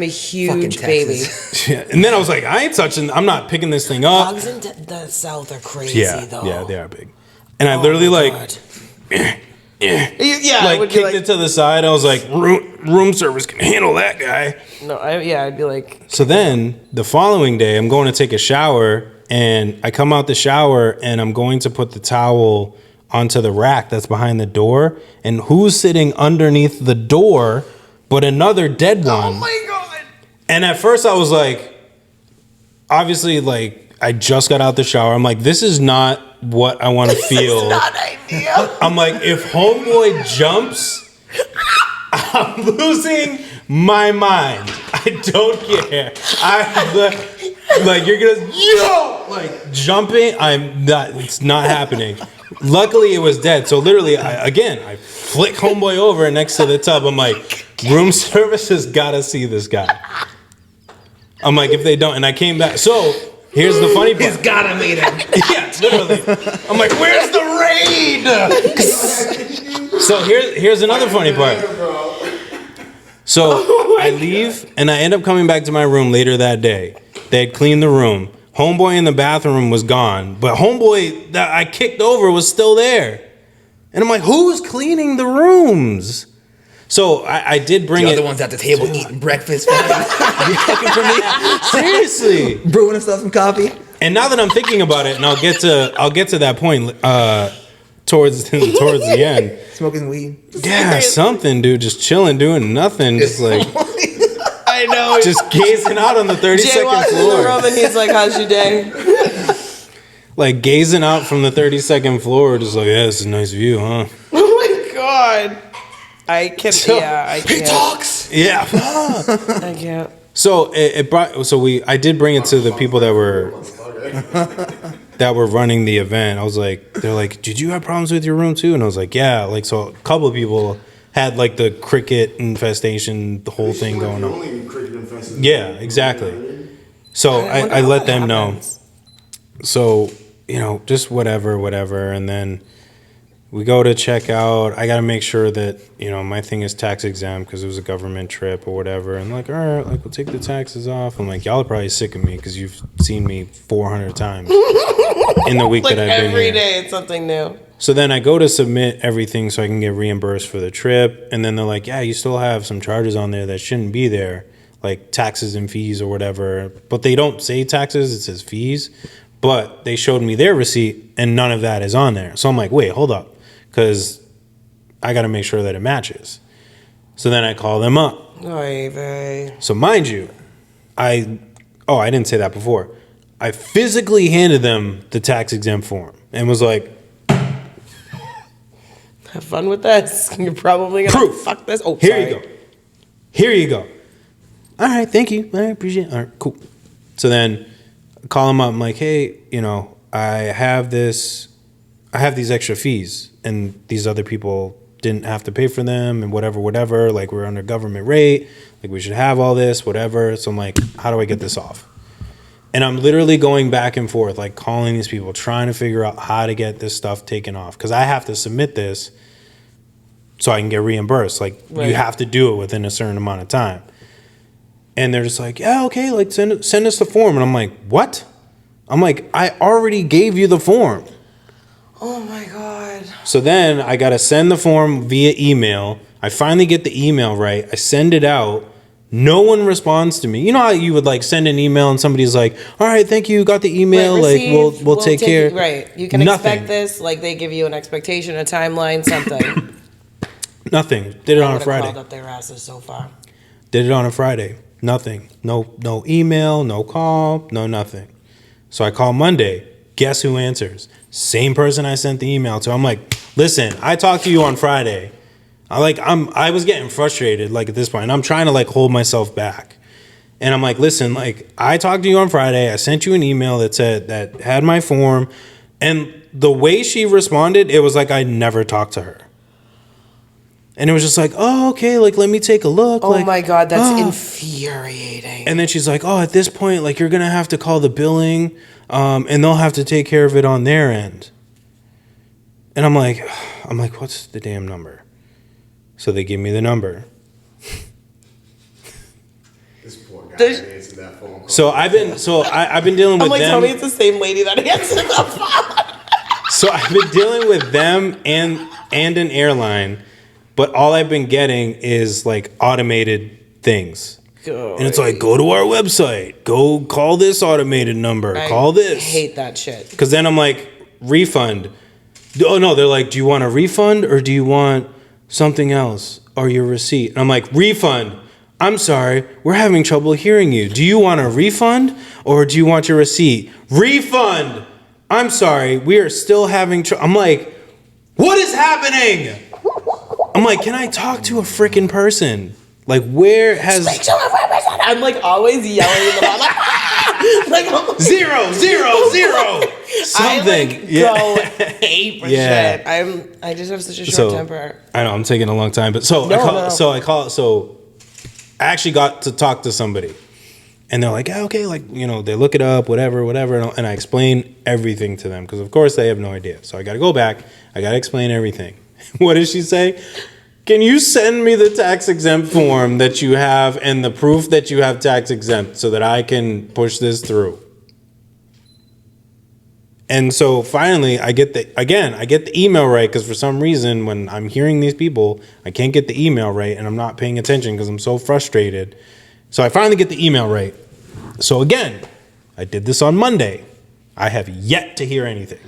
Speaker 3: a huge baby.
Speaker 2: Yeah. And then I was like, I'm not picking this thing up.
Speaker 3: Dogs in the South are crazy, though.
Speaker 2: Yeah, they are big. And I literally kicked it to the side. I was like, room service can handle that guy.
Speaker 3: No, I'd be like.
Speaker 2: So then the following day, I'm going to take a shower, and I come out the shower, and I'm going to put the towel onto the rack that's behind the door. And who's sitting underneath the door but another dead one?
Speaker 3: Oh my God.
Speaker 2: And at first I was like, obviously, I just got out the shower. I'm like, this is not what I want to feel.
Speaker 3: It's not ideal.
Speaker 2: I'm like, if homeboy jumps, I'm losing my mind. I don't care. You're gonna jumping. It's not happening. Luckily, it was dead. So literally, I flick homeboy over next to the tub. I'm like, room service has got to see this guy. I'm like, if they don't, and I came back. So here's the funny part.
Speaker 4: He's gotta meet him.
Speaker 2: Yeah, literally. I'm like, where's the raid? So here's another funny part. So I leave, and I end up coming back to my room later that day. They had cleaned the room. Homeboy in the bathroom was gone, but homeboy that I kicked over was still there. And I'm like, who's cleaning the rooms? So I did bring
Speaker 4: The
Speaker 2: it.
Speaker 4: other ones at the table eating breakfast. Fucking for me.
Speaker 2: Seriously.
Speaker 4: Brewing us some coffee.
Speaker 2: And now that I'm thinking about it, and I'll get to that point towards the end.
Speaker 4: Smoking weed.
Speaker 2: Yeah, something, dude. Just chilling, doing nothing. Just like
Speaker 3: I know.
Speaker 2: just gazing out on the 32nd
Speaker 3: Jay walks in the
Speaker 2: floor.
Speaker 3: room and he's like, "How's your day?"
Speaker 2: Like gazing out from the 32nd floor, just like, yeah, it's a nice view, huh?
Speaker 3: Oh my god. I can't.
Speaker 2: So-
Speaker 3: Yeah, I
Speaker 4: He
Speaker 3: can't.
Speaker 4: talks.
Speaker 2: Yeah.
Speaker 3: I can't.
Speaker 2: So it brought. So I did bring it to the people that were running the event. I was like, they're like, did you have problems with your room too? And I was like, yeah. Like, so a couple of people had like the cricket infestation, the whole thing going on.
Speaker 5: Only cricket infested.
Speaker 2: Yeah, exactly. So I let them know. So, just whatever. And then we go to check out. I got to make sure that, my thing is tax exempt because it was a government trip or whatever. And like, all right, like we'll take the taxes off. I'm like, y'all are probably sick of me because you've seen me 400 times in the week
Speaker 3: Like
Speaker 2: that I've been
Speaker 3: every
Speaker 2: here.
Speaker 3: day, it's something new.
Speaker 2: So then I go to submit everything so I can get reimbursed for the trip. And then they're like, yeah, you still have some charges on there that shouldn't be there, like taxes and fees or whatever. But they don't say taxes, it says fees. But they showed me their receipt and none of that is on there. So I'm like, wait, hold up. Because I got to make sure that it matches. So then I call them up.
Speaker 3: Oy vey.
Speaker 2: So mind you, I didn't say that before. I physically handed them the tax exempt form and was like,
Speaker 3: Have fun with this. You're probably gonna
Speaker 2: proof.
Speaker 3: fuck this. Oh,
Speaker 2: Here
Speaker 3: sorry.
Speaker 2: you go. Here you go. All right, thank you. I appreciate it. All right, cool. So then I call them up. I'm like, hey, I have these extra fees and these other people didn't have to pay for them and whatever. Like we're under government rate. Like we should have all this, whatever. So I'm like, how do I get this off? And I'm literally going back and forth, like calling these people, trying to figure out how to get this stuff taken off. Because I have to submit this so I can get reimbursed. Like
Speaker 3: Right.
Speaker 2: you have to do it within a certain amount of time. And they're just like, yeah, okay, like send us the form. And I'm like, what? I'm like, I already gave you the form.
Speaker 3: Oh my god.
Speaker 2: So then I got to send the form via email. I finally get the email right. I send it out. No one responds to me. You know how you would like send an email and somebody's like, all right, thank you, got the email.
Speaker 3: Right,
Speaker 2: like
Speaker 3: received,
Speaker 2: we'll take care.
Speaker 3: Right. You can
Speaker 2: Nothing.
Speaker 3: expect this. Like they give you an expectation, a timeline, something.
Speaker 2: Nothing. Did it on a
Speaker 3: Would've
Speaker 2: Friday.
Speaker 3: crawled up their asses so far.
Speaker 2: Did it on a Friday. Nothing. No email, no call, no nothing. So I call Monday. Guess who answers? Same person I sent the email to. I'm like, listen, I talked to you on Friday. I was getting frustrated like at this point, and I'm trying to like hold myself back. And I'm like, listen, like I talked to you on Friday. I sent you an email that said that had my form, and the way she responded, it was like I never talked to her. And it was just like, oh, okay, like let me take a look.
Speaker 3: Oh
Speaker 2: like,
Speaker 3: my god, that's
Speaker 2: oh.
Speaker 3: infuriating.
Speaker 2: And then she's like, oh, at this point, like you're gonna have to call the billing, and they'll have to take care of it on their end. And I'm like, what's the damn number? So they give me the number.
Speaker 5: This poor guy
Speaker 3: There's-
Speaker 5: answered that phone call.
Speaker 2: So I've been dealing with
Speaker 3: I'm like,
Speaker 2: them.
Speaker 3: tell me it's the same lady that answered the phone.
Speaker 2: So I've been dealing with them and an airline, but all I've been getting is like automated things. And it's like, go to our website, go call this automated number, call this.
Speaker 3: I hate that shit.
Speaker 2: Because then I'm like, refund. Oh no, they're like, do you want a refund or do you want something else or your receipt? And I'm like, refund. I'm sorry, we're having trouble hearing you. Do you want a refund or do you want your receipt? Refund. I'm sorry, we are still having trouble. I'm like, what is happening? I'm like, can I talk to a freaking person? Like, where has...
Speaker 3: I'm like always yelling in the bottom. Like,
Speaker 2: Zero. Something.
Speaker 3: I like go ape for
Speaker 2: Yeah.
Speaker 3: shit. I just have such a short temper.
Speaker 2: I know I'm taking a long time, but I actually got to talk to somebody, and they're like, yeah, okay, like they look it up, whatever, and I explain everything to them because of course they have no idea. So I got to go back. I got to explain everything. What did she say? Can you send me the tax exempt form that you have and the proof that you have tax exempt so that I can push this through? And so finally, I get the email right, because for some reason, when I'm hearing these people, I can't get the email right, and I'm not paying attention because I'm so frustrated. So I finally get the email right. So again, I did this on Monday. I have yet to hear anything.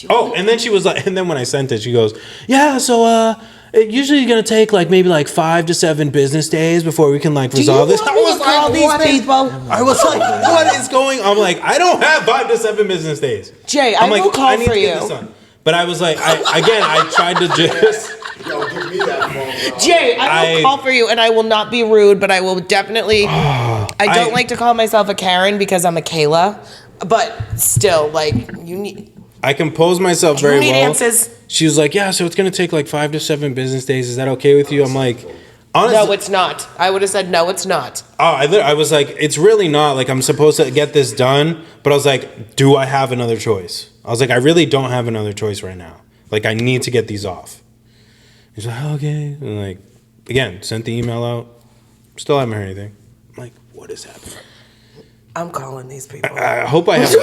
Speaker 2: Oh, and then she was like, and then when I sent it, she goes, "Yeah, so it usually gonna take like maybe like 5 to 7 business days before we can like resolve this."
Speaker 3: I was like, all these people.
Speaker 2: I was like, "What is going?" I'm like, "I don't have 5 to 7 business days."
Speaker 3: Jay,
Speaker 2: I'm
Speaker 3: I will call
Speaker 2: need
Speaker 3: for
Speaker 2: to
Speaker 3: you.
Speaker 2: get this done. But I was like, I tried to just.
Speaker 5: Yo, give me that phone, bro.
Speaker 3: Jay, I will call for you, and I will not be rude, but I will definitely. I don't like to call myself a Karen because I'm a Kayla, but still, like, you need.
Speaker 2: I compose myself very
Speaker 3: You need
Speaker 2: well.
Speaker 3: answers.
Speaker 2: She was like, "Yeah, so it's gonna take like 5 to 7 business days. Is that okay with you?" I'm like, honestly,
Speaker 3: No, it's not. I would have said no, it's not.
Speaker 2: oh, I was like, it's really not. Like, I'm supposed to get this done, but I was like, do I have another choice? I was like, I really don't have another choice right now. Like, I need to get these off. He's like, okay. And like, again, sent the email out. Still haven't heard anything. I'm like, what is happening?
Speaker 3: I'm calling these people.
Speaker 2: I hope I have.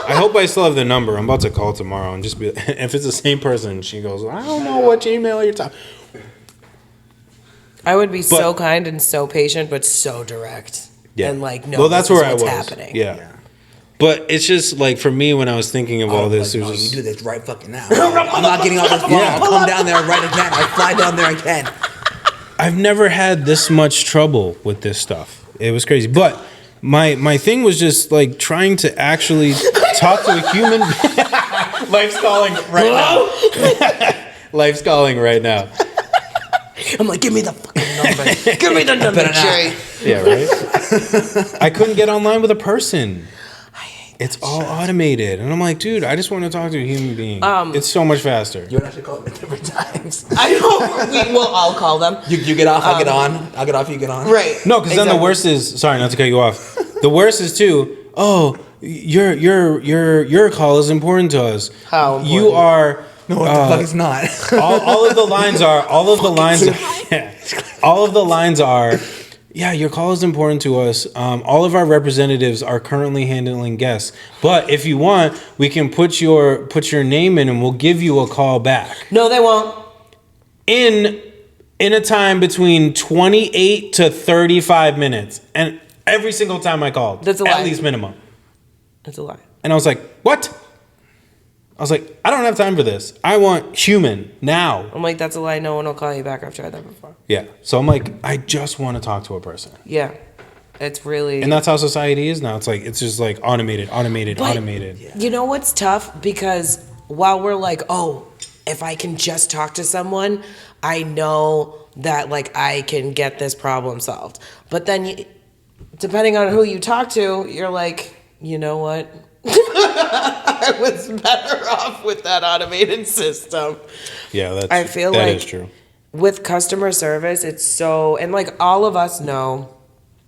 Speaker 2: I hope I still have the number. I'm about to call tomorrow and just be. If it's the same person, she goes, I don't know what email you're talking.
Speaker 3: I would be so kind and so patient, but so direct.
Speaker 2: Yeah.
Speaker 3: And like, no,
Speaker 2: well, that's
Speaker 3: this is
Speaker 2: where
Speaker 3: what's
Speaker 2: I was.
Speaker 3: happening.
Speaker 2: Yeah. But it's just like for me when I was thinking of all this,
Speaker 4: like,
Speaker 2: it was
Speaker 4: no,
Speaker 2: just.
Speaker 4: you do this right fucking now. I'm not getting off this phone.
Speaker 2: Yeah.
Speaker 4: I'll come down there right again. I'll fly down there again.
Speaker 2: I've never had this much trouble with this stuff. It was crazy. But my thing was just like trying to actually talk to a human. Life's calling right now. Life's calling right now.
Speaker 4: I'm like, give me the fucking number.
Speaker 3: Give me the number, Jay.
Speaker 2: Yeah, right? I couldn't get online with a person. It's all automated. And I'm like, dude, I just want to talk to a human being. It's so much faster.
Speaker 4: You would have to call me different times.
Speaker 3: I know. I'll call them.
Speaker 4: You get off, I get on. I'll get off, you get on.
Speaker 3: Right.
Speaker 2: No, because then the worst is, sorry, not to cut you off. The worst is too, oh, your call is important to us.
Speaker 3: How important?
Speaker 2: You are.
Speaker 4: No, what the fuck is not?
Speaker 2: all of the lines are, yeah, your call is important to us. All of our representatives are currently handling guests. But if you want, we can put your name in and we'll give you a call back.
Speaker 3: No, they won't.
Speaker 2: In a time between 28 to 35 minutes. And every single time I called.
Speaker 3: That's a lie.
Speaker 2: At least minimum.
Speaker 3: That's a lie.
Speaker 2: And I was like, what? I was like, I don't have time for this. I want human now.
Speaker 3: I'm like, that's a lie. No one will call you back. I've tried that before.
Speaker 2: Yeah. So I'm like, I just want to talk to a person.
Speaker 3: Yeah. It's really.
Speaker 2: And that's how society is now. It's like, it's just like automated.
Speaker 3: But you know what's tough? Because while we're like, oh, if I can just talk to someone, I know that like I can get this problem solved. But then depending on who you talk to, you're like, you know what? I was better off with that automated system.
Speaker 2: Yeah,
Speaker 3: I feel
Speaker 2: that
Speaker 3: like
Speaker 2: is true.
Speaker 3: With customer service, it's so, and like all of us know,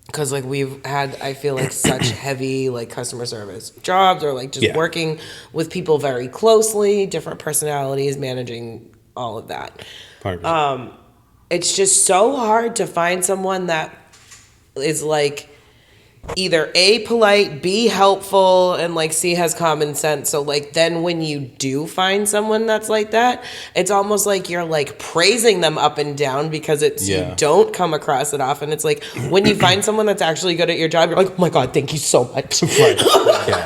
Speaker 3: because like we've had, I feel like such heavy like customer service jobs, or like just working with people very closely, different personalities, managing all of that.
Speaker 2: 100%.
Speaker 3: It's just so hard to find someone that is like either A, polite, B, helpful, and like C, has common sense. So like then when you do find someone that's like that, it's almost like you're like praising them up and down because it's you don't come across it often. It's like when you find someone that's actually good at your job, you're like, oh my God, thank you so much.
Speaker 2: Right. Yeah.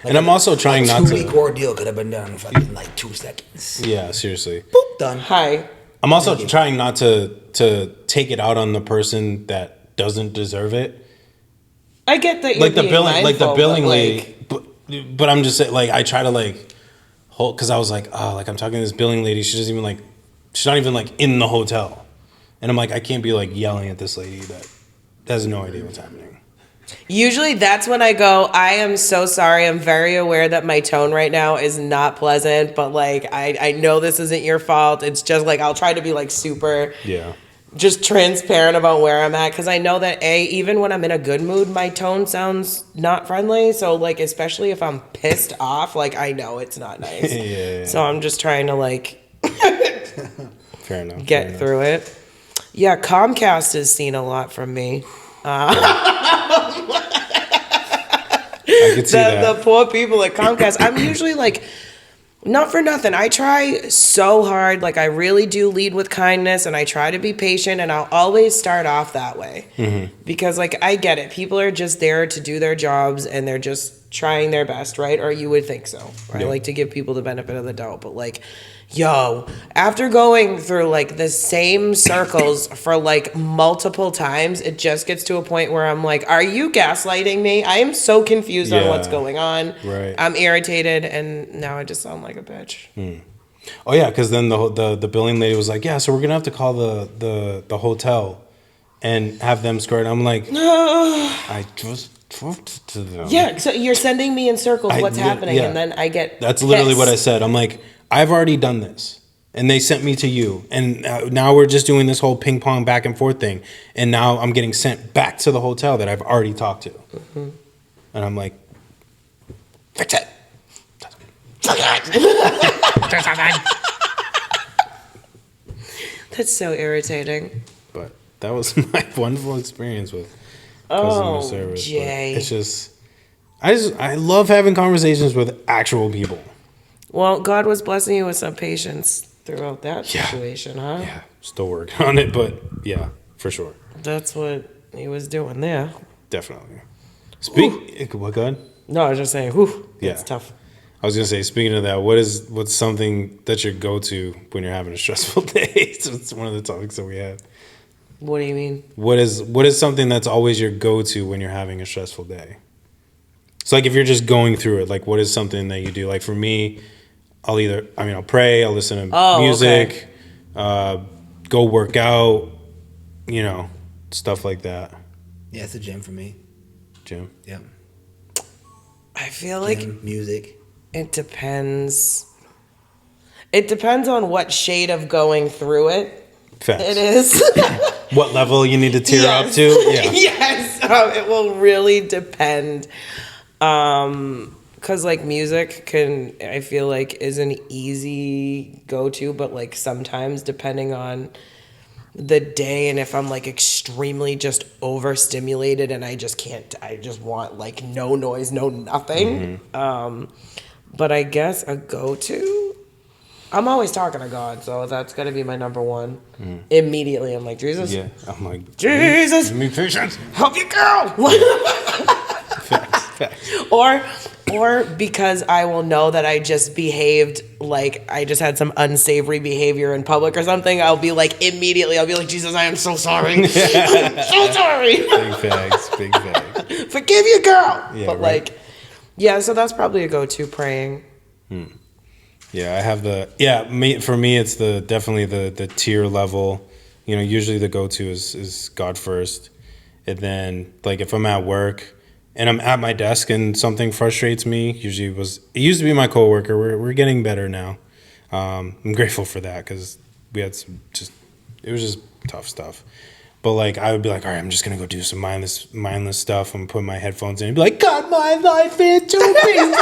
Speaker 2: And I'm also trying not to.
Speaker 4: 2-week ordeal could have been done in fucking like 2 seconds.
Speaker 2: Yeah, seriously.
Speaker 4: Boop, done.
Speaker 3: Hi.
Speaker 2: I'm also trying not to take it out on the person that doesn't deserve it.
Speaker 3: I get that you're
Speaker 2: Like the
Speaker 3: being
Speaker 2: billing, like the
Speaker 3: mindful,
Speaker 2: billing
Speaker 3: but,
Speaker 2: lady. But I'm just saying, like, I try to like hold, because I was like, oh, like I'm talking to this billing lady. She doesn't even like, she's not even like in the hotel, and I'm like, I can't be like yelling at this lady that has no idea what's happening.
Speaker 3: Usually that's when I go, I am so sorry. I'm very aware that my tone right now is not pleasant, but like I know this isn't your fault. It's just like I'll try to be like super just transparent about where I'm at, because I know that even when I'm in a good mood, my tone sounds not friendly. So like especially if I'm pissed off, like I know it's not nice. So I'm just trying to like
Speaker 2: Fair enough.
Speaker 3: get through it. Yeah, Comcast has seen a lot from me.
Speaker 2: I could see that.
Speaker 3: The poor people at Comcast. I'm usually like, not for nothing. I try so hard. Like, I really do lead with kindness, and I try to be patient, and I'll always start off that way. Because, like, I get it. People are just there to do their jobs, and they're just trying their best, right? Or you would think so. I like to give people the benefit of the doubt. But, like, yo, after going through, like, the same circles for, like, multiple times, it just gets to a point where I'm like, are you gaslighting me? I am so confused on what's going on.
Speaker 2: Right.
Speaker 3: I'm irritated, and now I just sound like a bitch.
Speaker 2: Oh yeah, because then the billing lady was like, yeah, so we're gonna have to call the hotel and have them squirt. I'm like, I just talked to them.
Speaker 3: Yeah, so you're sending me in circles what's happening, and then I get
Speaker 2: That's literally what I said. I'm like, I've already done this, and they sent me to you, and now we're just doing this whole ping pong back and forth thing, and now I'm getting sent back to the hotel that I've already talked to, and I'm like, fix it.
Speaker 3: That's so irritating.
Speaker 2: But that was my wonderful experience with customer service.
Speaker 3: Jay.
Speaker 2: But it's just, I love having conversations with actual people.
Speaker 3: Well, God was blessing you with some patience throughout that situation, huh?
Speaker 2: Yeah, still working on it, but yeah, for sure.
Speaker 3: That's what he was doing there.
Speaker 2: Definitely. What, go ahead?
Speaker 3: No, I was just saying, whew, it's
Speaker 2: Yeah.
Speaker 3: tough.
Speaker 2: I was gonna say, speaking of that, what's something that's your go-to when you're having a stressful day? So it's one of the topics that we had.
Speaker 3: What do you mean?
Speaker 2: What is something that's always your go-to when you're having a stressful day? So like if you're just going through it, like what is something that you do? Like for me, I'll pray, I'll listen to music, go work out, stuff like that.
Speaker 4: Yeah, it's the gym for me.
Speaker 2: Gym.
Speaker 4: Yeah.
Speaker 3: I feel like
Speaker 4: Gym, music.
Speaker 3: it depends. It depends on what shade of going through it
Speaker 2: Facts.
Speaker 3: it is.
Speaker 2: What level you need to tear up to? Yeah.
Speaker 3: Yes, it will really depend. Cause like music I feel like is an easy go-to, but like sometimes depending on the day and if I'm like extremely just overstimulated and I just want like no noise, no nothing. But I guess a go-to, I'm always talking to God, so that's gotta be my number one. Immediately I'm like, Jesus.
Speaker 2: Yeah. I'm like,
Speaker 3: Jesus,
Speaker 2: give me patience.
Speaker 3: help your girl.
Speaker 2: Facts.
Speaker 3: Or because I will know that I just behaved like I just had some unsavory behavior in public or something, I'll be like, Jesus, I am so sorry. I'm so sorry.
Speaker 2: Big facts.
Speaker 3: Forgive your girl.
Speaker 2: Yeah,
Speaker 3: but
Speaker 2: right.
Speaker 3: like, so that's probably a go-to, praying.
Speaker 2: Yeah, I have for me, it's definitely the tier level. Usually the go-to is God first. And then like if I'm at work and I'm at my desk and something frustrates me, it used to be my coworker. We're getting better now. I'm grateful for that because we had it was just tough stuff. But like I would be like, all right, I'm just gonna go do some mindless stuff. I'm putting my headphones in and be like, God, my life into pieces.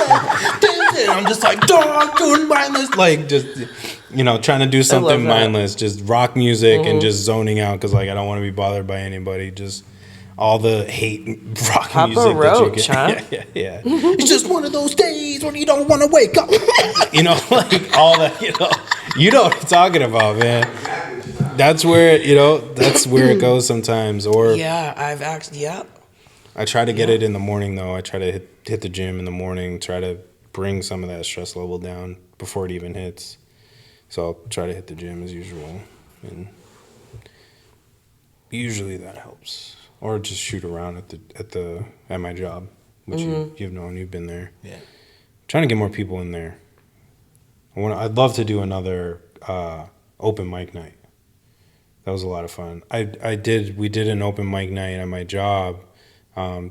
Speaker 2: And I'm just like, dog, doing mindless, like just trying to do something mindless, just rock music and just zoning out because like I don't want to be bothered by anybody. Just all the hate rock
Speaker 3: Papa
Speaker 2: music
Speaker 3: Roach,
Speaker 2: that you
Speaker 3: huh?
Speaker 2: get. Yeah. It's just one of those days when you don't want to wake up. Like all that. You know what I'm talking about, man. That's where it goes sometimes. Or I try to get it in the morning though. I try to hit the gym in the morning. Try to bring some of that stress level down before it even hits. So I'll try to hit the gym as usual, and usually that helps. Or just shoot around at my job, which you've known, you've been there.
Speaker 4: Yeah.
Speaker 2: Trying to get more people in there. I'd love to do another open mic night. That was a lot of fun. We did an open mic night at my job,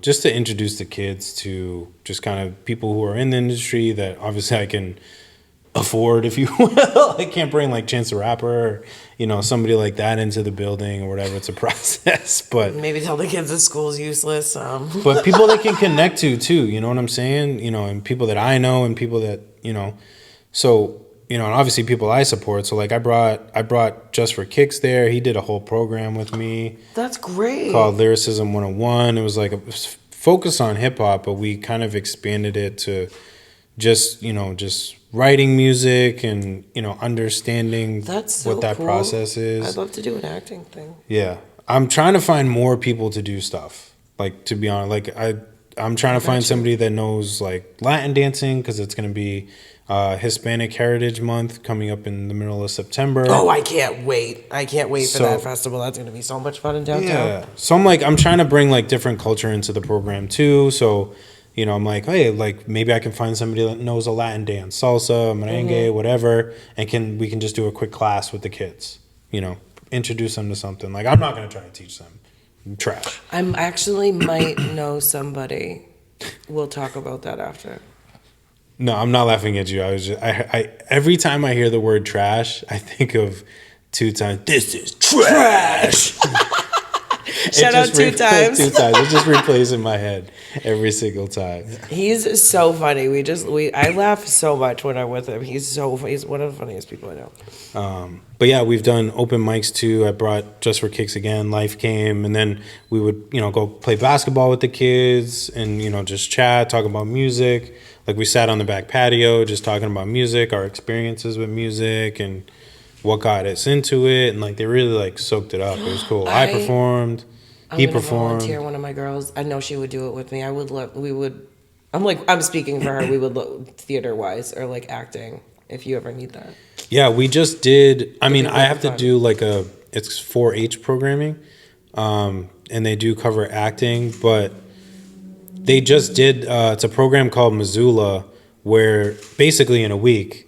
Speaker 2: just to introduce the kids to just kind of people who are in the industry that obviously I can afford, if you will. I can't bring like Chance the Rapper or, somebody like that into the building or whatever. It's a process, but
Speaker 3: Maybe tell the kids that school's useless.
Speaker 2: but people they can connect to too, you know what I'm saying? And people that I know and people that, so, and obviously people I support. So like I brought Just for Kicks there. He did a whole program with me.
Speaker 3: That's great.
Speaker 2: Called Lyricism 101. It was like a focus on hip hop, but we kind of expanded it to just, just writing music and, understanding
Speaker 3: That's so
Speaker 2: what that
Speaker 3: cool.
Speaker 2: process is.
Speaker 3: I'd love to do an acting thing.
Speaker 2: Yeah. I'm trying to find more people to do stuff. Like, to be honest, like I'm trying to find somebody that knows like Latin dancing, because it's going to be Hispanic Heritage Month coming up in the middle of September.
Speaker 3: Oh, I can't wait. I can't wait for that festival. That's going to be so much fun in downtown.
Speaker 2: Yeah. So I'm trying to bring like different culture into the program too. So, I'm like, hey, like maybe I can find somebody that knows a Latin dance, salsa, merengue, whatever, and we can just do a quick class with the kids, introduce them to something. Like, I'm not going to try to teach them. Trash.
Speaker 3: I'm actually might know somebody. We'll talk about that after.
Speaker 2: No, I'm not laughing at you. I every time I hear the word trash, I think of 2 Times. This is trash.
Speaker 3: Shout out 2 Times.
Speaker 2: 2 Times. It just replays in my head every single time.
Speaker 3: He's so funny. I laugh so much when I'm with him. He's one of the funniest people I know.
Speaker 2: But yeah, we've done open mics too. I brought Just for Kicks again. L.Y.F.E came, and then we would, go play basketball with the kids and, just chat, talk about music. Like, we sat on the back patio just talking about music, our experiences with music, and what got us into it. And like, they really like soaked it up. It was cool. I performed. He performed.
Speaker 3: Volunteer one of my girls. I know she would do it with me. I'm speaking for her. We would look theater wise or like acting if you ever need that.
Speaker 2: Yeah, we just did. I mean,
Speaker 3: be
Speaker 2: I have to
Speaker 3: fun.
Speaker 2: do like it's 4-H programming, and they do cover acting, but they just did. It's a program called Missoula, where basically in a week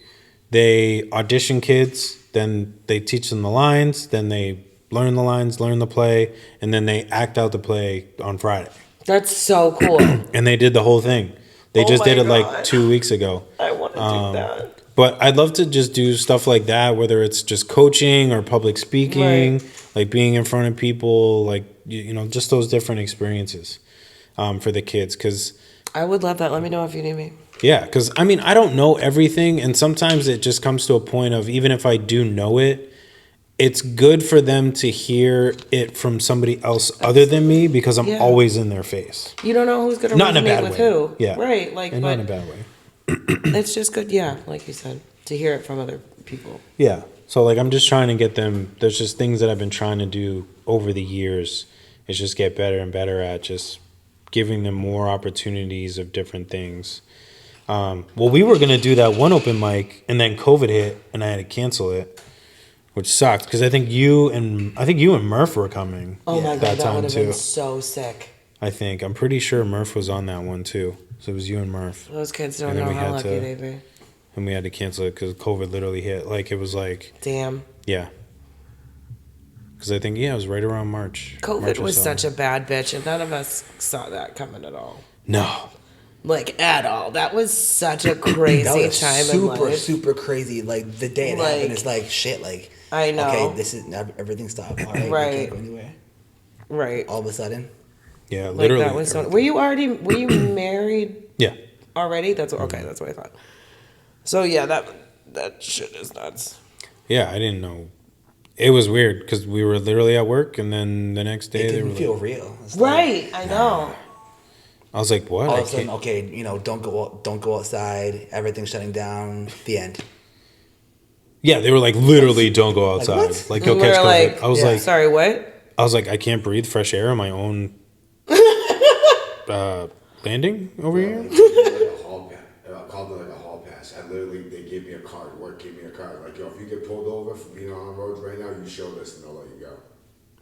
Speaker 2: they audition kids, then they teach them the lines, then they learn the lines, learn the play, and then they act out the play on Friday.
Speaker 3: That's so cool.
Speaker 2: And they did the whole thing. They
Speaker 3: Oh
Speaker 2: just did
Speaker 3: my
Speaker 2: it like
Speaker 3: God.
Speaker 2: 2 weeks ago.
Speaker 3: I want to do that.
Speaker 2: But I'd love to just do stuff like that, whether it's just coaching or public speaking, like being in front of people, like, just those different experiences for the kids. Because
Speaker 3: I would love that. Let me know if you need me.
Speaker 2: yeah, because I mean, I don't know everything. And sometimes it just comes to a point of, even if I do know it, it's good for them to hear it from somebody else other than me, because I'm always in their face.
Speaker 3: You don't know who's going to
Speaker 2: Not in a
Speaker 3: resonate
Speaker 2: bad
Speaker 3: with
Speaker 2: way.
Speaker 3: who.
Speaker 2: Yeah.
Speaker 3: Right. Like,
Speaker 2: And not in a bad way.
Speaker 3: it's just good. Yeah. Like you said, to hear it from other people.
Speaker 2: Yeah. So like, I'm just trying to get them. There's just things that I've been trying to do over the years. Is just get better and better at just giving them more opportunities of different things. Well, we were gonna do that one open mic, and then COVID hit, and I had to cancel it, which sucked because I think you and Murph were coming.
Speaker 3: Oh my God, that
Speaker 2: time
Speaker 3: would have
Speaker 2: too.
Speaker 3: been so sick.
Speaker 2: I'm pretty sure Murph was on that one too. So it was you and Murph.
Speaker 3: Those kids don't
Speaker 2: And then
Speaker 3: know
Speaker 2: we
Speaker 3: how
Speaker 2: had
Speaker 3: lucky
Speaker 2: to-
Speaker 3: they be.
Speaker 2: And we had to cancel it because COVID literally hit. Like, it was like,
Speaker 3: Damn.
Speaker 2: yeah. Because I think, it was right around March.
Speaker 3: COVID was such a bad bitch, and none of us saw that coming at all.
Speaker 2: No.
Speaker 3: Like, at all. That was such a crazy
Speaker 4: That was
Speaker 3: time
Speaker 4: super,
Speaker 3: in life.
Speaker 4: super crazy. Like, the day it
Speaker 3: Like,
Speaker 4: happened, it's like, shit, like,
Speaker 3: I know.
Speaker 4: okay, this is, everything stopped. All right,
Speaker 3: Right.
Speaker 4: we can't go anywhere.
Speaker 3: Right.
Speaker 4: All of a sudden.
Speaker 2: Yeah,
Speaker 3: Like,
Speaker 2: literally.
Speaker 3: that was so... Were you married
Speaker 2: Yeah.
Speaker 3: already? That's what I thought. So, yeah, that shit is nuts.
Speaker 2: Yeah, I didn't know. It was weird because we were literally at work, and then the next day
Speaker 4: It
Speaker 2: they were
Speaker 4: didn't feel
Speaker 2: like,
Speaker 4: real. It's
Speaker 3: Right. I know.
Speaker 2: I was like, what?
Speaker 4: All
Speaker 2: I
Speaker 4: of a sudden,
Speaker 2: can't-
Speaker 4: okay, don't go outside. Everything's shutting down. The end.
Speaker 2: Yeah, they were like, literally, don't go outside.
Speaker 4: what?
Speaker 2: Like, you'll
Speaker 3: And
Speaker 2: catch
Speaker 3: we're
Speaker 2: COVID.
Speaker 3: like,
Speaker 2: I was like,
Speaker 3: sorry, what?
Speaker 2: I was like, I can't breathe fresh air on my own landing over here.
Speaker 5: Like a hall pass. Called it like a hall pass. They gave me a card. Work gave me a card. Like, yo, if you get pulled over for being on the roads right now, you show this and they'll let you go.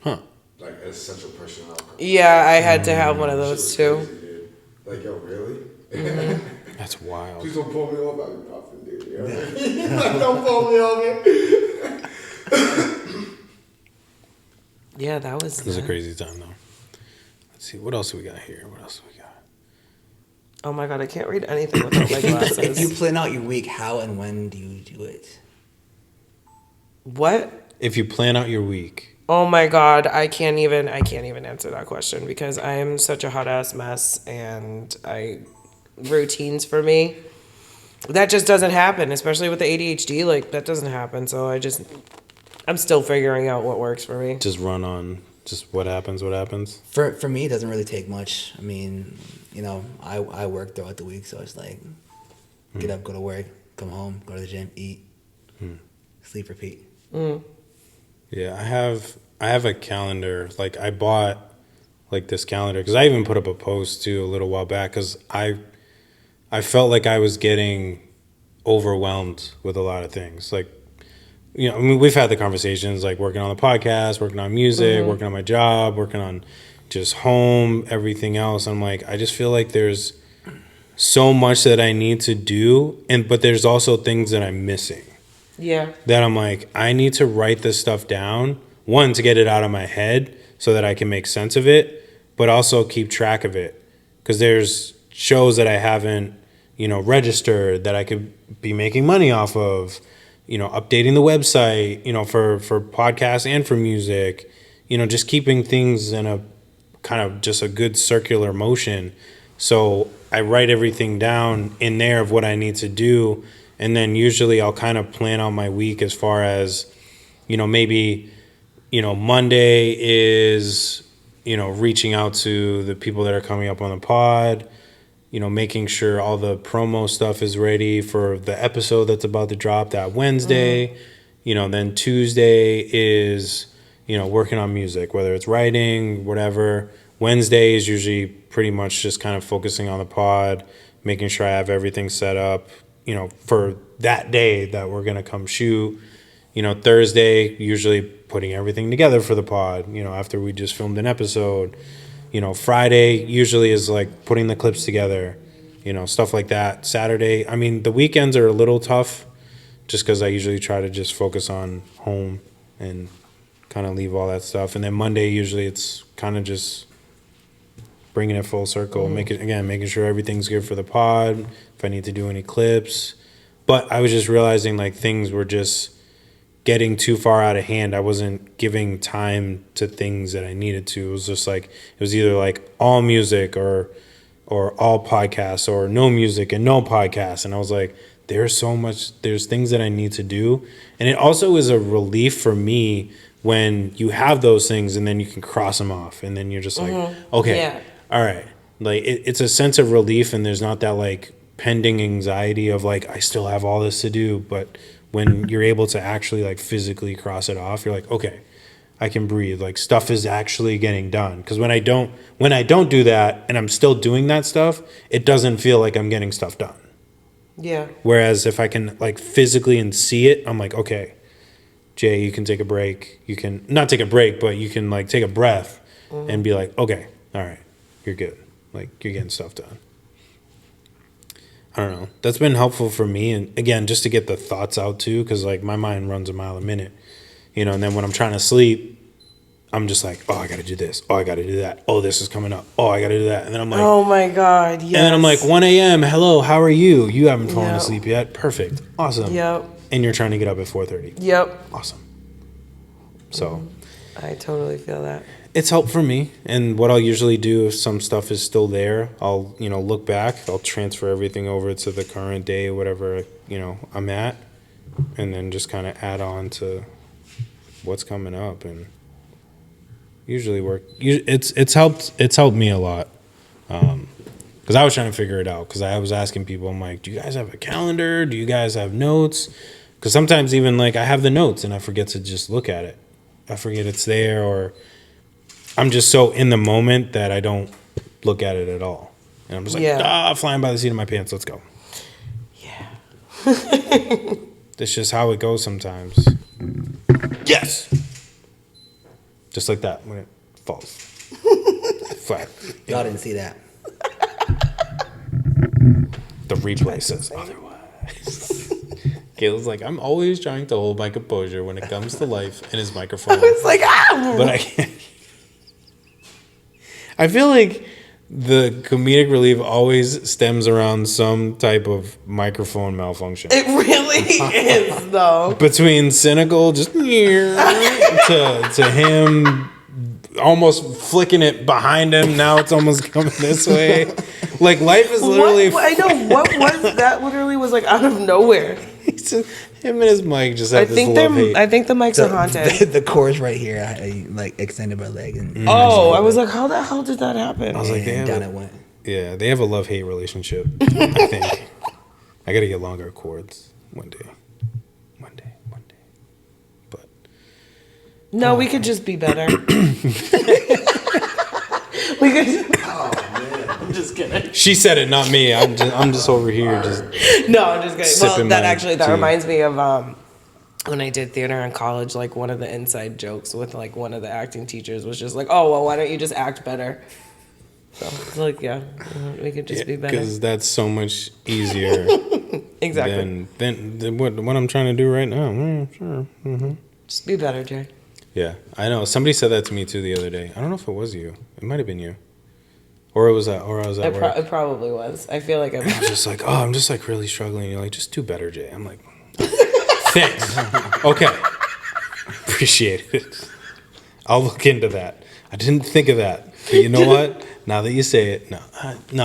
Speaker 2: Huh.
Speaker 5: Like, essential personnel.
Speaker 3: Yeah, I had to have one of those
Speaker 5: Shit
Speaker 3: too.
Speaker 5: was crazy, dude. Like, yo, really?
Speaker 2: That's wild.
Speaker 5: Please don't pull me over. I'm nothing, dude. You know what I mean? Like, don't pull me over.
Speaker 3: Yeah, that was.
Speaker 2: It was a crazy time, though. Let's see. What else do we got here?
Speaker 3: Oh my God, I can't read anything without my
Speaker 4: If you
Speaker 3: glasses.
Speaker 4: plan out your week, how and when do you do it?
Speaker 3: What?
Speaker 2: If you plan out your week.
Speaker 3: Oh my God, I can't even answer that question because I am such a hot ass mess, and routines for me, that just doesn't happen, especially with the ADHD. Like, that doesn't happen. So I'm still figuring out what works for me.
Speaker 2: Just run on just what happens.
Speaker 4: For me, it doesn't really take much. I mean, you know, I work throughout the week, so it's like get up, go to work, come home, go to the gym, eat, sleep, repeat.
Speaker 2: Yeah, I have a calendar. Like I bought like this calendar because I even put up a post too a little while back because I felt like I was getting overwhelmed with a lot of things. Like, you know, I mean, we've had the conversations like working on the podcast, working on music, working on my job, working on just home, everything else. I'm like, I just feel like there's so much that I need to do, but there's also things that I'm missing.
Speaker 3: Yeah.
Speaker 2: That I'm like, I need to write this stuff down. One, to get it out of my head so that I can make sense of it, but also keep track of it. Because there's shows that I haven't, you know, registered that I could be making money off of, you know, updating the website, you know, for podcasts and for music, you know, just keeping things in a kind of just a good circular motion. So I write everything down in there of what I need to do. And then usually I'll kind of plan out my week as far as, you know, maybe, you know, Monday is, you know, reaching out to the people that are coming up on the pod, you know, making sure all the promo stuff is ready for the episode that's about to drop that Wednesday. You know, then Tuesday is, you know, working on music, whether it's writing, whatever. Wednesday is usually pretty much just kind of focusing on the pod, making sure I have everything set up, you know, for that day that we're going to come shoot. You know, Thursday, usually putting everything together for the pod, you know, after we just filmed an episode. You know, Friday usually is like putting the clips together, you know, stuff like that. Saturday, I mean, the weekends are a little tough just because I usually try to just focus on home and kind of leave all that stuff. And then Monday, usually it's kind of just bringing it full circle, making sure everything's good for the pod, if I need to do any clips. But I was just realizing like things were just getting too far out of hand. I wasn't giving time to things that I needed to. It was just like, it was either like all music or all podcasts or no music and no podcasts. And I was like, there's things that I need to do. And it also is a relief for me when you have those things and then you can cross them off. And then you're just like, okay, all right. Like it's a sense of relief, and there's not that like pending anxiety of like, I still have all this to do. But when you're able to actually like physically cross it off, you're like, okay, I can breathe. Like stuff is actually getting done. Because when I don't do that and I'm still doing that stuff, it doesn't feel like I'm getting stuff done.
Speaker 3: Yeah.
Speaker 2: Whereas if I can like physically and see it, I'm like, okay, Jay, you can take a break. You can not take a break, but you can like take a breath and be like, okay, all right, you're good. Like you're getting stuff done. I don't know. That's been helpful for me. And again, just to get the thoughts out too, because like my mind runs a mile a minute, you know, and then when I'm trying to sleep, I'm just like, oh, I got to do this. Oh, I got to do that. Oh, this is coming up. Oh, I got to do that. And then I'm like,
Speaker 3: oh my God. Yes.
Speaker 2: And then I'm like, 1 a.m. Hello, how are you? You haven't fallen asleep yet. Perfect. Awesome.
Speaker 3: Yep.
Speaker 2: And you're trying to get up at 4:30.
Speaker 3: Yep.
Speaker 2: Awesome. So
Speaker 3: I totally feel that.
Speaker 2: It's helped for me. And what I'll usually do if some stuff is still there, I'll, you know, look back. I'll transfer everything over to the current day, whatever, you know, I'm at. And then just kind of add on to what's coming up. And usually work. It's helped me a lot. Because I was trying to figure it out. Because I was asking people, I'm like, do you guys have a calendar? Do you guys have notes? Because sometimes even like I have the notes and I forget to just look at it. I forget it's there, or I'm just so in the moment that I don't look at it at all. And I'm just like, flying by the seat of my pants. Let's go.
Speaker 3: Yeah.
Speaker 2: That's just how it goes sometimes. Yes. Just like that when it falls. Flat.
Speaker 4: Y'all didn't see that.
Speaker 2: The replay says otherwise. Kayla's like, I'm always trying to hold my composure when it comes to life and his microphone.
Speaker 3: It's like,
Speaker 2: But I can't. I feel like the comedic relief always stems around some type of microphone malfunction.
Speaker 3: It really is, though.
Speaker 2: Between cynical, just to him almost flicking it behind him. Now it's almost coming this way. Like life is literally.
Speaker 3: I know. What was that? Literally was like out of nowhere.
Speaker 2: He said, Him and his mic just have this love-hate.
Speaker 3: I think the mics are haunted.
Speaker 4: The cord's right here. I like extended my leg and
Speaker 3: I was like, how the hell did that happen?
Speaker 2: I was like,
Speaker 4: and down it went.
Speaker 2: Yeah, they have a love-hate relationship, I think. I got to get longer cords one day. But
Speaker 3: no, we could just be better. We could.
Speaker 5: Oh man,
Speaker 3: I'm just kidding.
Speaker 2: she said it, not me. I'm just over here just.
Speaker 3: No, I'm just kidding. Well,
Speaker 2: Sipping
Speaker 3: that
Speaker 2: tea.
Speaker 3: reminds me of when I did theater in college. Like one of the inside jokes with like one of the acting teachers was just like, "Oh well, why don't you just act better?" So it's like, yeah, we could just be better.
Speaker 2: Because that's so much easier.
Speaker 3: Exactly.
Speaker 2: Than what I'm trying to do right now. Sure. Mm-hmm.
Speaker 3: Just be better, Jay.
Speaker 2: Yeah, I know. Somebody said that to me too the other day. I don't know if it was you. It might have been you, or I was at work.
Speaker 3: It probably was. I feel like
Speaker 2: I was just like, I'm just like really struggling. You're like, just do better, Jay. I'm like, thanks. Okay, appreciate it. I'll look into that. I didn't think of that, but you know what? Now that you say it, no,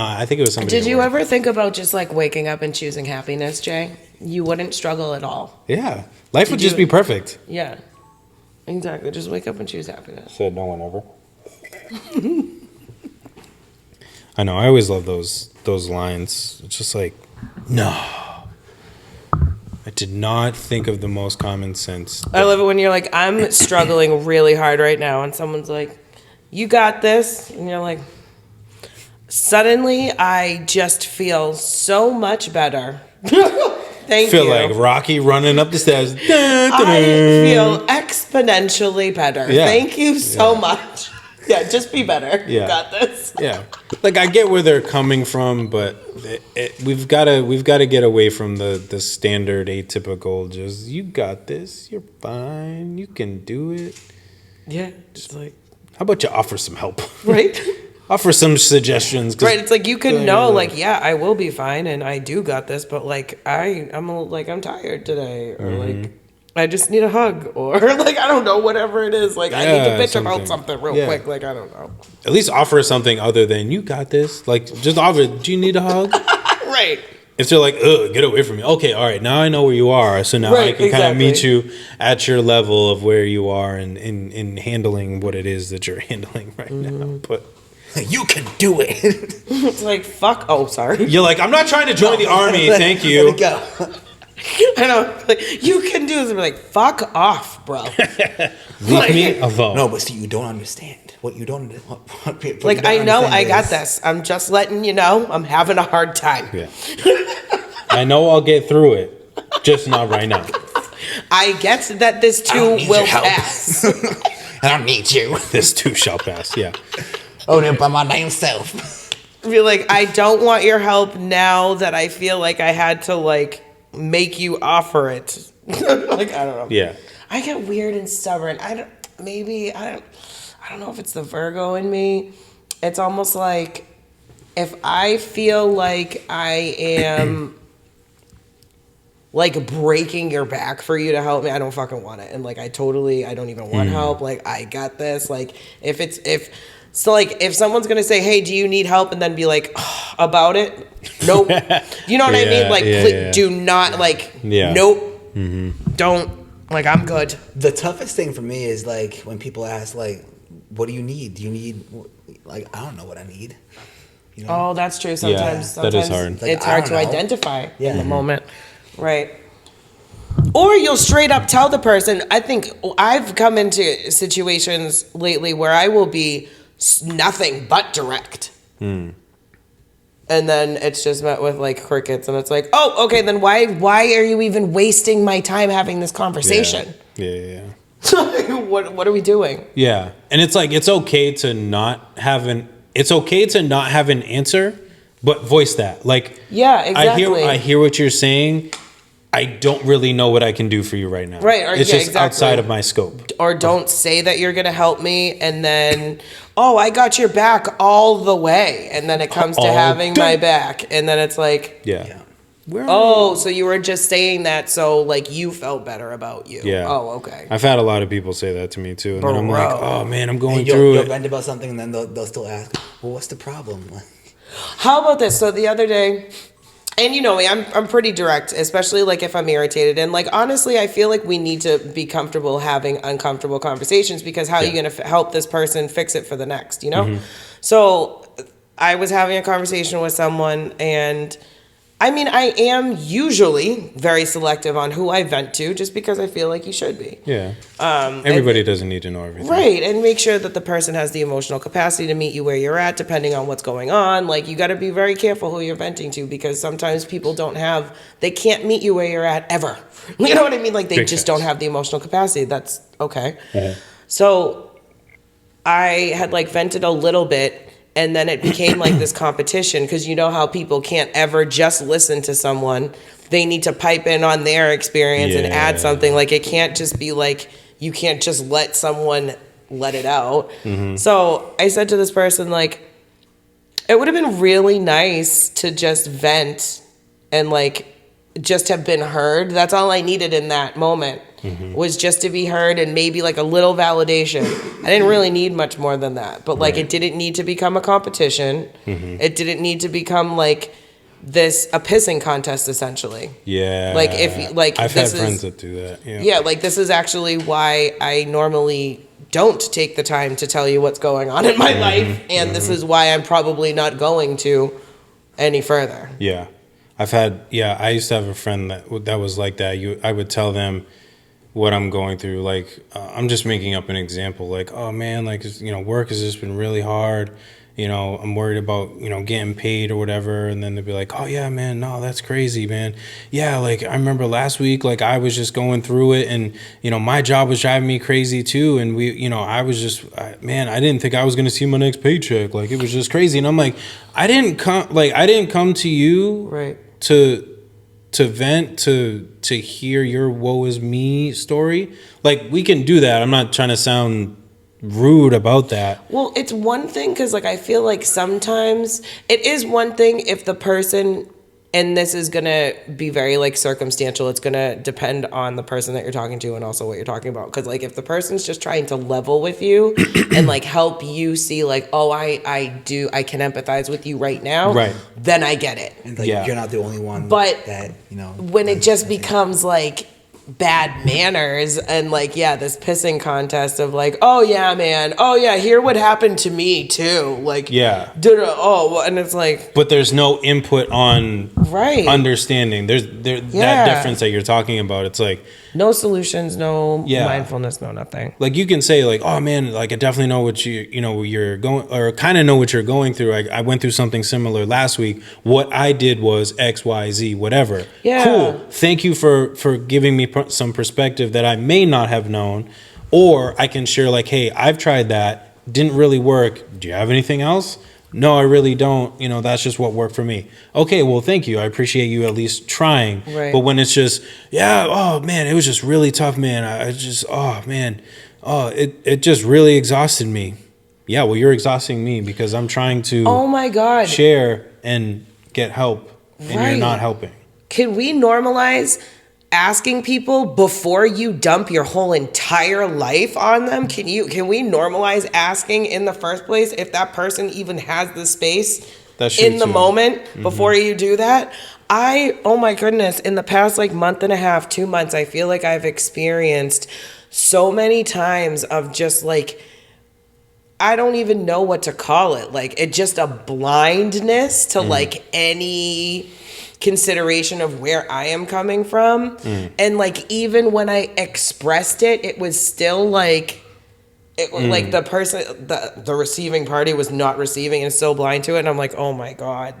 Speaker 2: I think it was somebody.
Speaker 3: Did you ever think about just like waking up and choosing happiness, Jay? You wouldn't struggle at all.
Speaker 2: Yeah, life would just be perfect.
Speaker 3: Yeah, exactly. Just wake up and choose happiness.
Speaker 2: Said no one ever. I know. I always love those lines. It's just like, no. I did not think of the most common sense.
Speaker 3: I love it when you're like, I'm struggling really hard right now, and someone's like, you got this, and you're like, suddenly I just feel so much better. Thank you.
Speaker 2: Feel like Rocky running up the stairs.
Speaker 3: I feel exponentially better.
Speaker 2: Yeah.
Speaker 3: Thank you so much. Yeah, just be better.
Speaker 2: Yeah.
Speaker 3: You got this.
Speaker 2: Yeah, like I get where they're coming from, but we've got to get away from the standard atypical. Just you got this. You're fine. You can do it.
Speaker 3: Yeah, just like,
Speaker 2: how about you offer some help?
Speaker 3: right.
Speaker 2: Offer some suggestions.
Speaker 3: Right, it's like you can know, like, yeah, I will be fine, and I do got this, but like I'm tired today, or like I just need a hug, or like I don't know, whatever it is. Like I need to bitch about something real quick. Like I don't know.
Speaker 2: At least offer something other than you got this. Like just offer. Do you need a hug?
Speaker 3: Right.
Speaker 2: If they're like, ugh, get away from me. Okay, all right, now I know where you are, so now I can kind of meet you at your level of where you are in handling what it is that you're handling right now. But
Speaker 4: you can do it.
Speaker 3: It's like fuck. Oh, sorry.
Speaker 2: you're like, I'm not trying to join the army. Thank you.
Speaker 4: Let it go.
Speaker 3: I know. Like you can do this. And be like, fuck off, bro.
Speaker 2: Leave me alone.
Speaker 4: No, but see, you don't understand. What you don't
Speaker 3: Like I know I got this. I'm just letting you know. I'm having a hard time.
Speaker 2: Yeah. I know I'll get through it, just not right now.
Speaker 3: I get that this too will pass.
Speaker 4: I don't need you.
Speaker 2: This too shall pass. Yeah.
Speaker 4: Own it by my damn self.
Speaker 3: Be like, I don't want your help now that I feel like I had to like make you offer it. Like I don't know.
Speaker 2: Yeah.
Speaker 3: I get weird and stubborn. I don't know if it's the Virgo in me. It's almost like if I feel like I am like breaking your back for you to help me, I don't fucking want it. And like I don't even want help. Like I got this. Like if someone's gonna say, hey, do you need help? And then be like, oh, about it? Nope. You know what I mean? Like do not like nope. Don't. Like, I'm good.
Speaker 4: The toughest thing for me is, like, when people ask, like, what do you need? Do you need, like, I don't know what I need. You know?
Speaker 3: Oh, that's true. Sometimes
Speaker 2: that is hard.
Speaker 3: It's hard to identify in the
Speaker 4: Mhm.
Speaker 3: moment. Right. Or you'll straight up tell the person. I think I've come into situations lately where I will be nothing but direct. And then it's just met with like crickets, and it's like, oh, okay, then why are you even wasting my time having this conversation?
Speaker 2: Yeah.
Speaker 3: What are we doing?
Speaker 2: Yeah, and it's like it's okay to not have an answer, but voice that. Like,
Speaker 3: yeah, exactly.
Speaker 2: I hear what you're saying. I don't really know what I can do for you right now.
Speaker 3: Right, or,
Speaker 2: it's
Speaker 3: yeah,
Speaker 2: just
Speaker 3: exactly.
Speaker 2: outside of my scope.
Speaker 3: Or don't say that you're going to help me, and then, oh, I got your back all the way, and then it comes to having my back, and then it's like,
Speaker 2: yeah.
Speaker 3: So you were just saying that so like you felt better about you.
Speaker 2: Yeah.
Speaker 3: Oh, okay.
Speaker 2: I've had a lot of people say that to me too, and then I'm like, oh man, I'm going
Speaker 4: you'll,
Speaker 2: through
Speaker 4: you'll
Speaker 2: it.
Speaker 4: vent about something, and then they'll still ask, well, what's the problem?
Speaker 3: How about this? So the other day, And you know me, I'm pretty direct, especially like if I'm irritated. And like honestly, I feel like we need to be comfortable having uncomfortable conversations, because how are you going to help this person fix it for the next, you know? So I was having a conversation with someone, and I mean, I am usually very selective on who I vent to, just because I feel like you should be.
Speaker 2: Yeah. Everybody doesn't need to know everything.
Speaker 3: Right. And make sure that the person has the emotional capacity to meet you where you're at, depending on what's going on. Like, you got to be very careful who you're venting to, because sometimes people they can't meet you where you're at ever. You know what I mean? Like, they just don't have the emotional capacity. That's okay. So I had like vented a little bit. And then it became like this competition, because you know how people can't ever just listen to someone. They need to pipe in on their experience and add something. Like, it can't just be like, you can't just let someone let it out. So I said to this person, like, it would have been really nice to just vent and like just have been heard. That's all I needed in that moment. Was just to be heard, and maybe like a little validation. I didn't really need much more than that, but like it didn't need to become a competition. It didn't need to become like a pissing contest, essentially.
Speaker 2: Yeah.
Speaker 3: Like if like
Speaker 2: I've had friends that do that. Yeah.
Speaker 3: Yeah, like this is actually why I normally don't take the time to tell you what's going on in my life, and this is why I'm probably not going to any further.
Speaker 2: Yeah. I used to have a friend that was like that. I would tell them what I'm going through. Like, I'm just making up an example. Like, oh man, like, work has just been really hard. I'm worried about, getting paid or whatever. And then they'd be like, oh yeah, man, no, that's crazy, man. Yeah. Like, I remember last week, like I was just going through it, and, my job was driving me crazy too. And I was just, I didn't think I was going to see my next paycheck. Like, it was just crazy. And I'm like, I didn't come to you to vent, to hear your woe is me story. Like, we can do that. I'm not trying to sound rude about that.
Speaker 3: Well, it's one thing, because like I feel like sometimes it is one thing if the person, and this is gonna be very like circumstantial, it's gonna depend on the person that you're talking to and also what you're talking about. Because like if the person's just trying to level with you and like help you see like, oh, I can empathize with you right now, right, then I get it.
Speaker 4: And like, you're not the only one.
Speaker 3: But
Speaker 4: that
Speaker 3: when it just becomes like bad manners and like this pissing contest of like, oh yeah, man, oh yeah, hear what happened to me too, like and it's like,
Speaker 2: but there's no input on understanding. There's that difference that you're talking about. It's like
Speaker 3: no solutions, no mindfulness, no nothing.
Speaker 2: Like, you can say like, oh man, like I definitely know what you're going, or kind of know what you're going through. I went through something similar last week. What I did was X, Y, Z, whatever. Yeah. Cool. Thank you for giving me some perspective that I may not have known. Or I can share like, hey, I've tried that. Didn't really work. Do you have anything else? No, I really don't. That's just what worked for me. Okay, well, thank you. I appreciate you at least trying. Right. But when it's just, oh man, it was just really tough, man. It just really exhausted me. Yeah, well, you're exhausting me because I'm trying to share and get help, and you're not helping.
Speaker 3: Can we normalize asking people before you dump your whole entire life on them? Can we normalize asking in the first place if that person even has the space in the moment before you do that? Oh my goodness, in the past like month and a half, 2 months, I feel like I've experienced so many times of just like, I don't even know what to call it. Like, it's just a blindness to like any consideration of where I am coming from. And like, even when I expressed it, it was still like, like the person, the receiving party was not receiving and so blind to it. And I'm like, oh my God,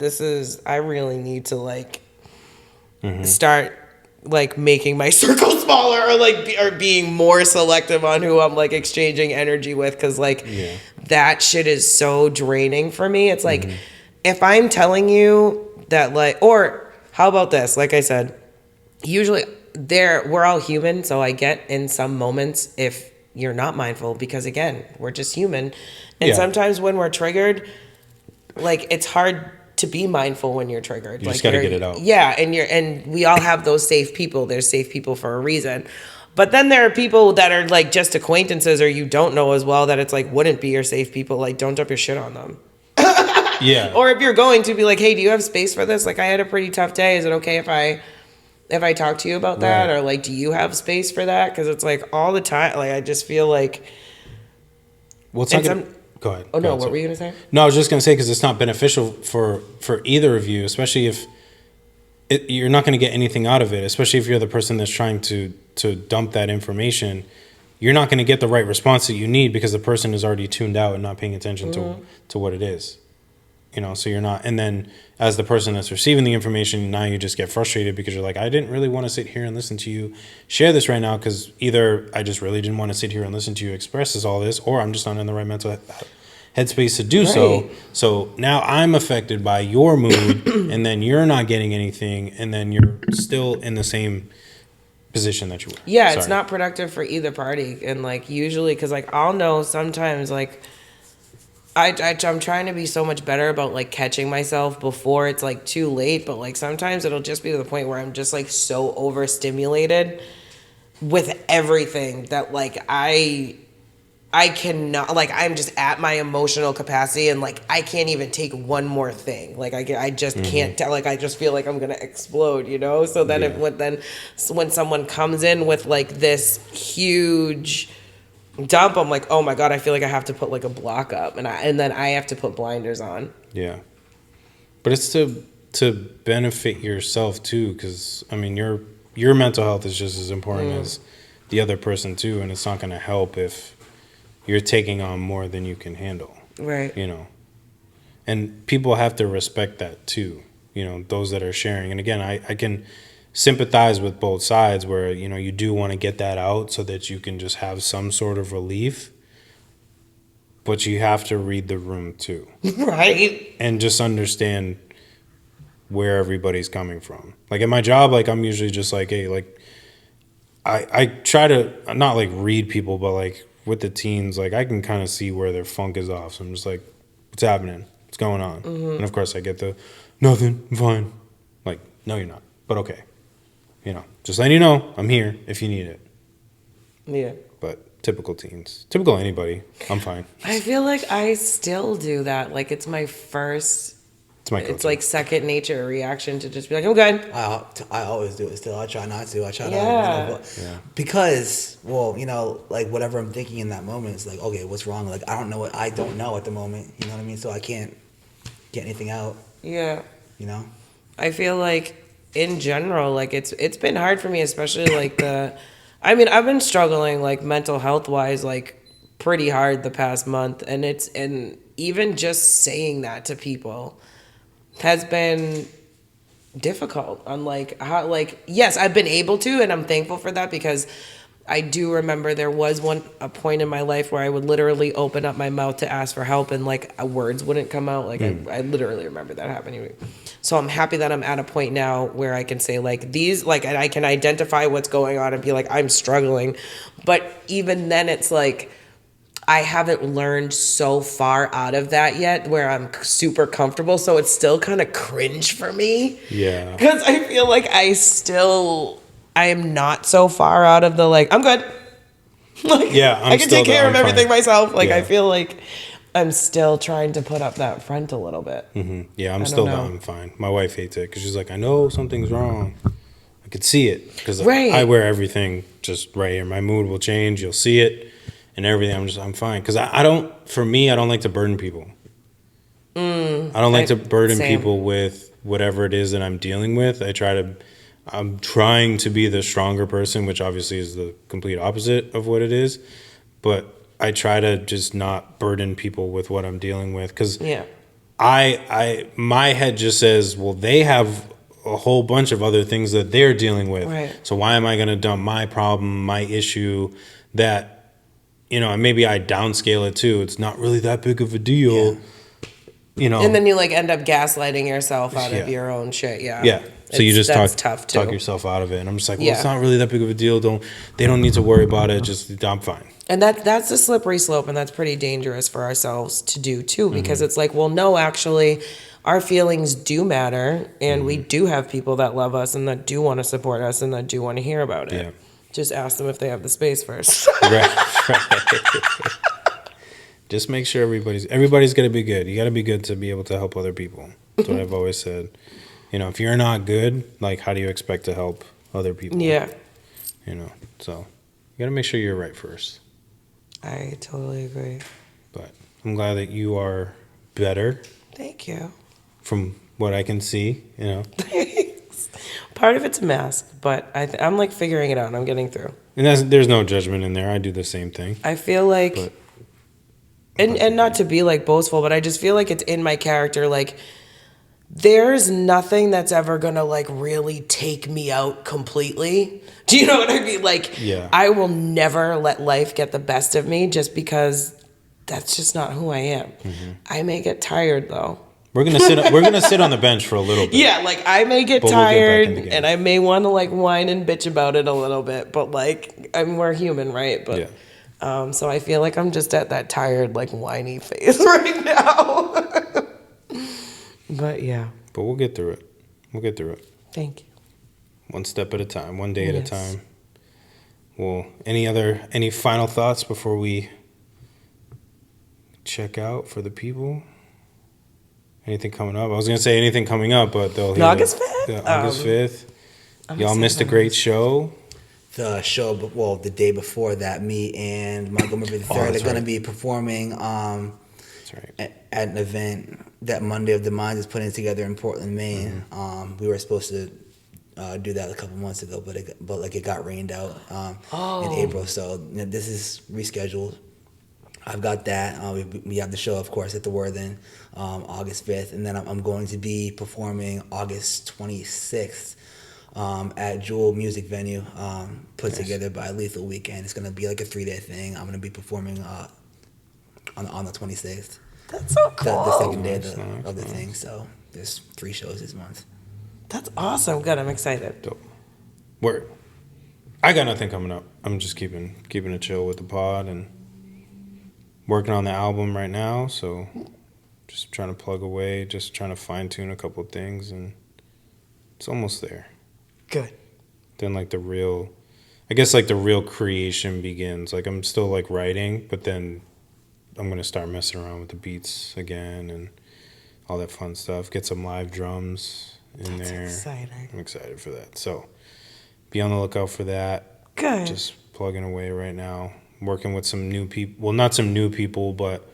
Speaker 3: I really need to like start like making my circle smaller, or like or being more selective on who I'm like exchanging energy with. Cause like that shit is so draining for me. It's like, if I'm telling you that like, or how about this? Like I said, usually we're all human. So I get in some moments if you're not mindful, because again, we're just human. And sometimes when we're triggered, like it's hard to be mindful when you're triggered.
Speaker 2: You just gotta get it out.
Speaker 3: Yeah, and we all have those safe people. There's safe people for a reason. But then there are people that are like just acquaintances or you don't know as well, that it's like wouldn't be your safe people. Like, don't dump your shit on them.
Speaker 2: Yeah.
Speaker 3: Or if you're going to be like, hey, do you have space for this? Like, I had a pretty tough day. Is it okay if I talk to you about that?
Speaker 2: Right.
Speaker 3: Or like, do you have space for that? Because it's like all the time. Like, I just feel like.
Speaker 2: Well, it's not gonna, go ahead.
Speaker 3: Oh no,
Speaker 2: Go ahead,
Speaker 3: what
Speaker 2: sorry.
Speaker 3: were you gonna say?
Speaker 2: No, I was just gonna say because it's not beneficial for either of you, especially if you're not gonna get anything out of it. Especially if you're the person that's trying to dump that information, you're not gonna get the right response that you need because the person is already tuned out and not paying attention to what it is. You know, so you're not, and then as the person that's receiving the information, now you just get frustrated because you're like, I didn't really want to sit here and listen to you share this right now because either I just really didn't want to sit here and listen to you express this, all this, or I'm just not in the right mental headspace to do so. So now I'm affected by your mood, and then you're not getting anything, and then you're still in the same position that you were.
Speaker 3: Yeah, it's not productive for either party, and like usually, because like I'll know sometimes like. I'm trying to be so much better about like catching myself before it's like too late, but like sometimes it'll just be to the point where I'm just like so overstimulated with everything that like I cannot, like I'm just at my emotional capacity and like I can't even take one more thing. Like I just can't tell, like I just feel like I'm gonna explode, you know? So then when someone comes in with like this huge dump, I'm like, oh my God, I feel like I have to put like a block up and then I have to put blinders on.
Speaker 2: Yeah. But it's to benefit yourself too, because I mean your mental health is just as important as the other person too, and it's not going to help if you're taking on more than you can handle.
Speaker 3: Right.
Speaker 2: You know. And people have to respect that too, you know, those that are sharing. And again, I can sympathize with both sides where, you know, you do want to get that out so that you can just have some sort of relief, but you have to read the room too.
Speaker 3: Right.
Speaker 2: And just understand where everybody's coming from. Like at my job, like I'm usually just like, hey, like I try to not like read people, but like with the teens, like I can kind of see where their funk is off. So I'm just like, what's happening? What's going on? And of course I get the nothing, I'm fine. Like, no, you're not, but okay. You know, just letting you know, I'm here if you need it.
Speaker 3: Yeah.
Speaker 2: But typical teens, typical anybody, I'm fine.
Speaker 3: I feel like I still do that. Like it's my first. It's like second nature reaction to just be like, I'm good.
Speaker 4: I always do it still. I try not to. I try
Speaker 3: Yeah.
Speaker 4: to. Because, well, you know, like whatever I'm thinking in that moment is like, okay, what's wrong? Like I don't know what I don't know at the moment. You know what I mean? So I can't get anything out.
Speaker 3: Yeah.
Speaker 4: You know.
Speaker 3: I feel like in general, like it's been hard for me, especially like I mean, I've been struggling like mental health wise, like pretty hard the past month, and even just saying that to people has been difficult on like how, like, yes, I've been able to, and I'm thankful for that because I do remember there was a point in my life where I would literally open up my mouth to ask for help and like words wouldn't come out. Like I literally remember that happening. So I'm happy that I'm at a point now where I can say like these, like, and I can identify what's going on and be like, I'm struggling. But even then it's like, I haven't learned so far out of that yet where I'm super comfortable. So it's still kind of cringe for me.
Speaker 2: Yeah.
Speaker 3: Because I feel like I am not so far out of the like, I'm good. Like,
Speaker 2: yeah,
Speaker 3: I can take care of everything myself. Like,
Speaker 2: yeah.
Speaker 3: I feel like I'm still trying to put up that front a little bit.
Speaker 2: Yeah, I'm fine. My wife hates it because she's like, I know something's wrong. I could see it because I wear everything just right here. My mood will change. You'll see it and everything. I'm fine because I don't like to burden people. I don't like to burden people with whatever it is that I'm dealing with. I'm trying to be the stronger person, which obviously is the complete opposite of what it is. But I try to just not burden people with what I'm dealing with because my head just says, well, they have a whole bunch of other things that they're dealing with.
Speaker 3: Right.
Speaker 2: So why am I going to dump my problem, my issue that, you know, and maybe I downscale it too. It's not really that big of a deal. Yeah. You know,
Speaker 3: and then you like end up gaslighting yourself out of your own shit. Yeah.
Speaker 2: Yeah. So you just
Speaker 3: talk
Speaker 2: yourself out of it. And I'm just like, well, it's not really that big of a deal. They don't need to worry about it. Just, I'm fine.
Speaker 3: And that's a slippery slope, and that's pretty dangerous for ourselves to do too, because it's like, well, no, actually, our feelings do matter, and we do have people that love us and that do want to support us and that do want to hear about it. Yeah. Just ask them if they have the space first.
Speaker 2: Right. Just make sure everybody's got to be good. You got to be good to be able to help other people. That's what I've always said. You know, if you're not good, like, how do you expect to help other people?
Speaker 3: Yeah.
Speaker 2: You know, so you got to make sure you're right first.
Speaker 3: I totally agree.
Speaker 2: But I'm glad that you are better.
Speaker 3: Thank you.
Speaker 2: From what I can see, you know.
Speaker 3: Part of it's a mask, but I'm like figuring it out. I'm getting through.
Speaker 2: And there's no judgment in there. I do the same thing.
Speaker 3: I feel like, and not to be like boastful, but I just feel like it's in my character. Like, there's nothing that's ever gonna like really take me out completely. Do you know what I mean? Like,
Speaker 2: yeah.
Speaker 3: I will never let life get the best of me just because that's just not who I am. Mm-hmm. I may get tired though.
Speaker 2: We're gonna sit on the bench for a little bit.
Speaker 3: Yeah, like I may get tired and I may want to like whine and bitch about it a little bit, but like we're human, right? But
Speaker 2: yeah.
Speaker 3: So I feel like I'm just at that tired, like whiny phase right now. But yeah.
Speaker 2: But we'll get through it.
Speaker 3: Thank you.
Speaker 2: One step at a time, one day at a time. Well, any final thoughts before we check out for the people? Anything coming up? I was gonna say anything coming up, but they'll hear
Speaker 3: August 5th.
Speaker 2: August 5th. Y'all missed a great show.
Speaker 4: The show, the day before that, me and Montgomery the Third are going to be performing at an event that Monday of the Minds is putting together in Portland, Maine. Mm-hmm. We were supposed to do that a couple months ago, but it got rained out in April, so this is rescheduled. I've got that. We have the show, of course, at the Worthing, August 5th, and then I'm going to be performing August 26th at Jewel Music Venue, put together by Lethal Weekend. It's going to be like a 3-day thing. I'm going to be performing on the 26th.
Speaker 3: That's so cool.
Speaker 4: The second day of the thing. So there's 3 shows this month.
Speaker 3: That's awesome. Good. I'm excited.
Speaker 2: Dope. Word. I got nothing coming up. I'm just keeping it chill with the pod and working on the album right now. So just trying to plug away, just trying to fine tune a couple of things, and it's almost there.
Speaker 3: Good.
Speaker 2: Then like the real creation begins. Like I'm still like writing, but then I'm going to start messing around with the beats again and all that fun stuff. Get some live drums in there.
Speaker 3: That's exciting.
Speaker 2: I'm excited for that. So be on the lookout for that.
Speaker 3: Good.
Speaker 2: Just plugging away right now. Working with some new people. Well, not some new people, but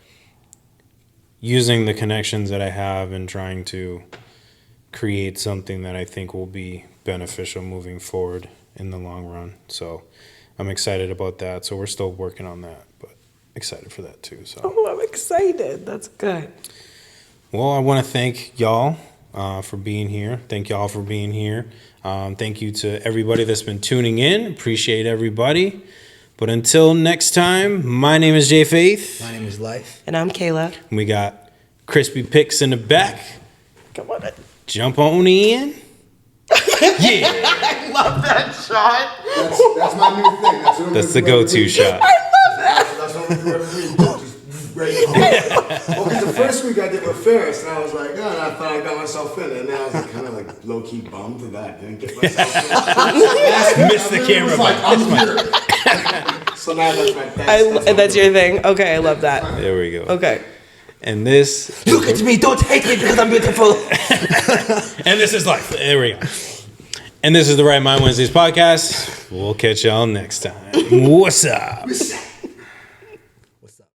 Speaker 2: using the connections that I have and trying to create something that I think will be beneficial moving forward in the long run. So I'm excited about that. So we're still working on that, but excited for that too. So
Speaker 3: I'm excited. That's good.
Speaker 2: Well, I want to thank y'all for being here. Thank y'all for being here. Thank you to everybody that's been tuning in. Appreciate everybody. But until next time, my name is J Faith.
Speaker 4: My name is L.Y.F.E.
Speaker 3: And I'm Kayla.
Speaker 2: We got crispy picks in the back.
Speaker 3: Come on.
Speaker 2: Jump on in. Yeah.
Speaker 3: I love that shot.
Speaker 5: That's my new thing.
Speaker 2: That's the go-to shot.
Speaker 3: I love that.
Speaker 5: That's what we do every week. Just ready to go. Well, because the first week I did with Ferris, and I was like, oh, and I thought I got myself in, and then I was like, kind of like low-key bummed that I didn't get myself in.
Speaker 2: Missed the camera.
Speaker 5: Like, I'm here. So now that's my best.
Speaker 3: That's your thing. Okay, I love that.
Speaker 2: There we go.
Speaker 3: Okay.
Speaker 2: And this...
Speaker 4: Look at me. Don't hate me because I'm beautiful.
Speaker 2: And this is life. There we go. And this is the Right Mind Wednesdays podcast. We'll catch y'all next time. What's up?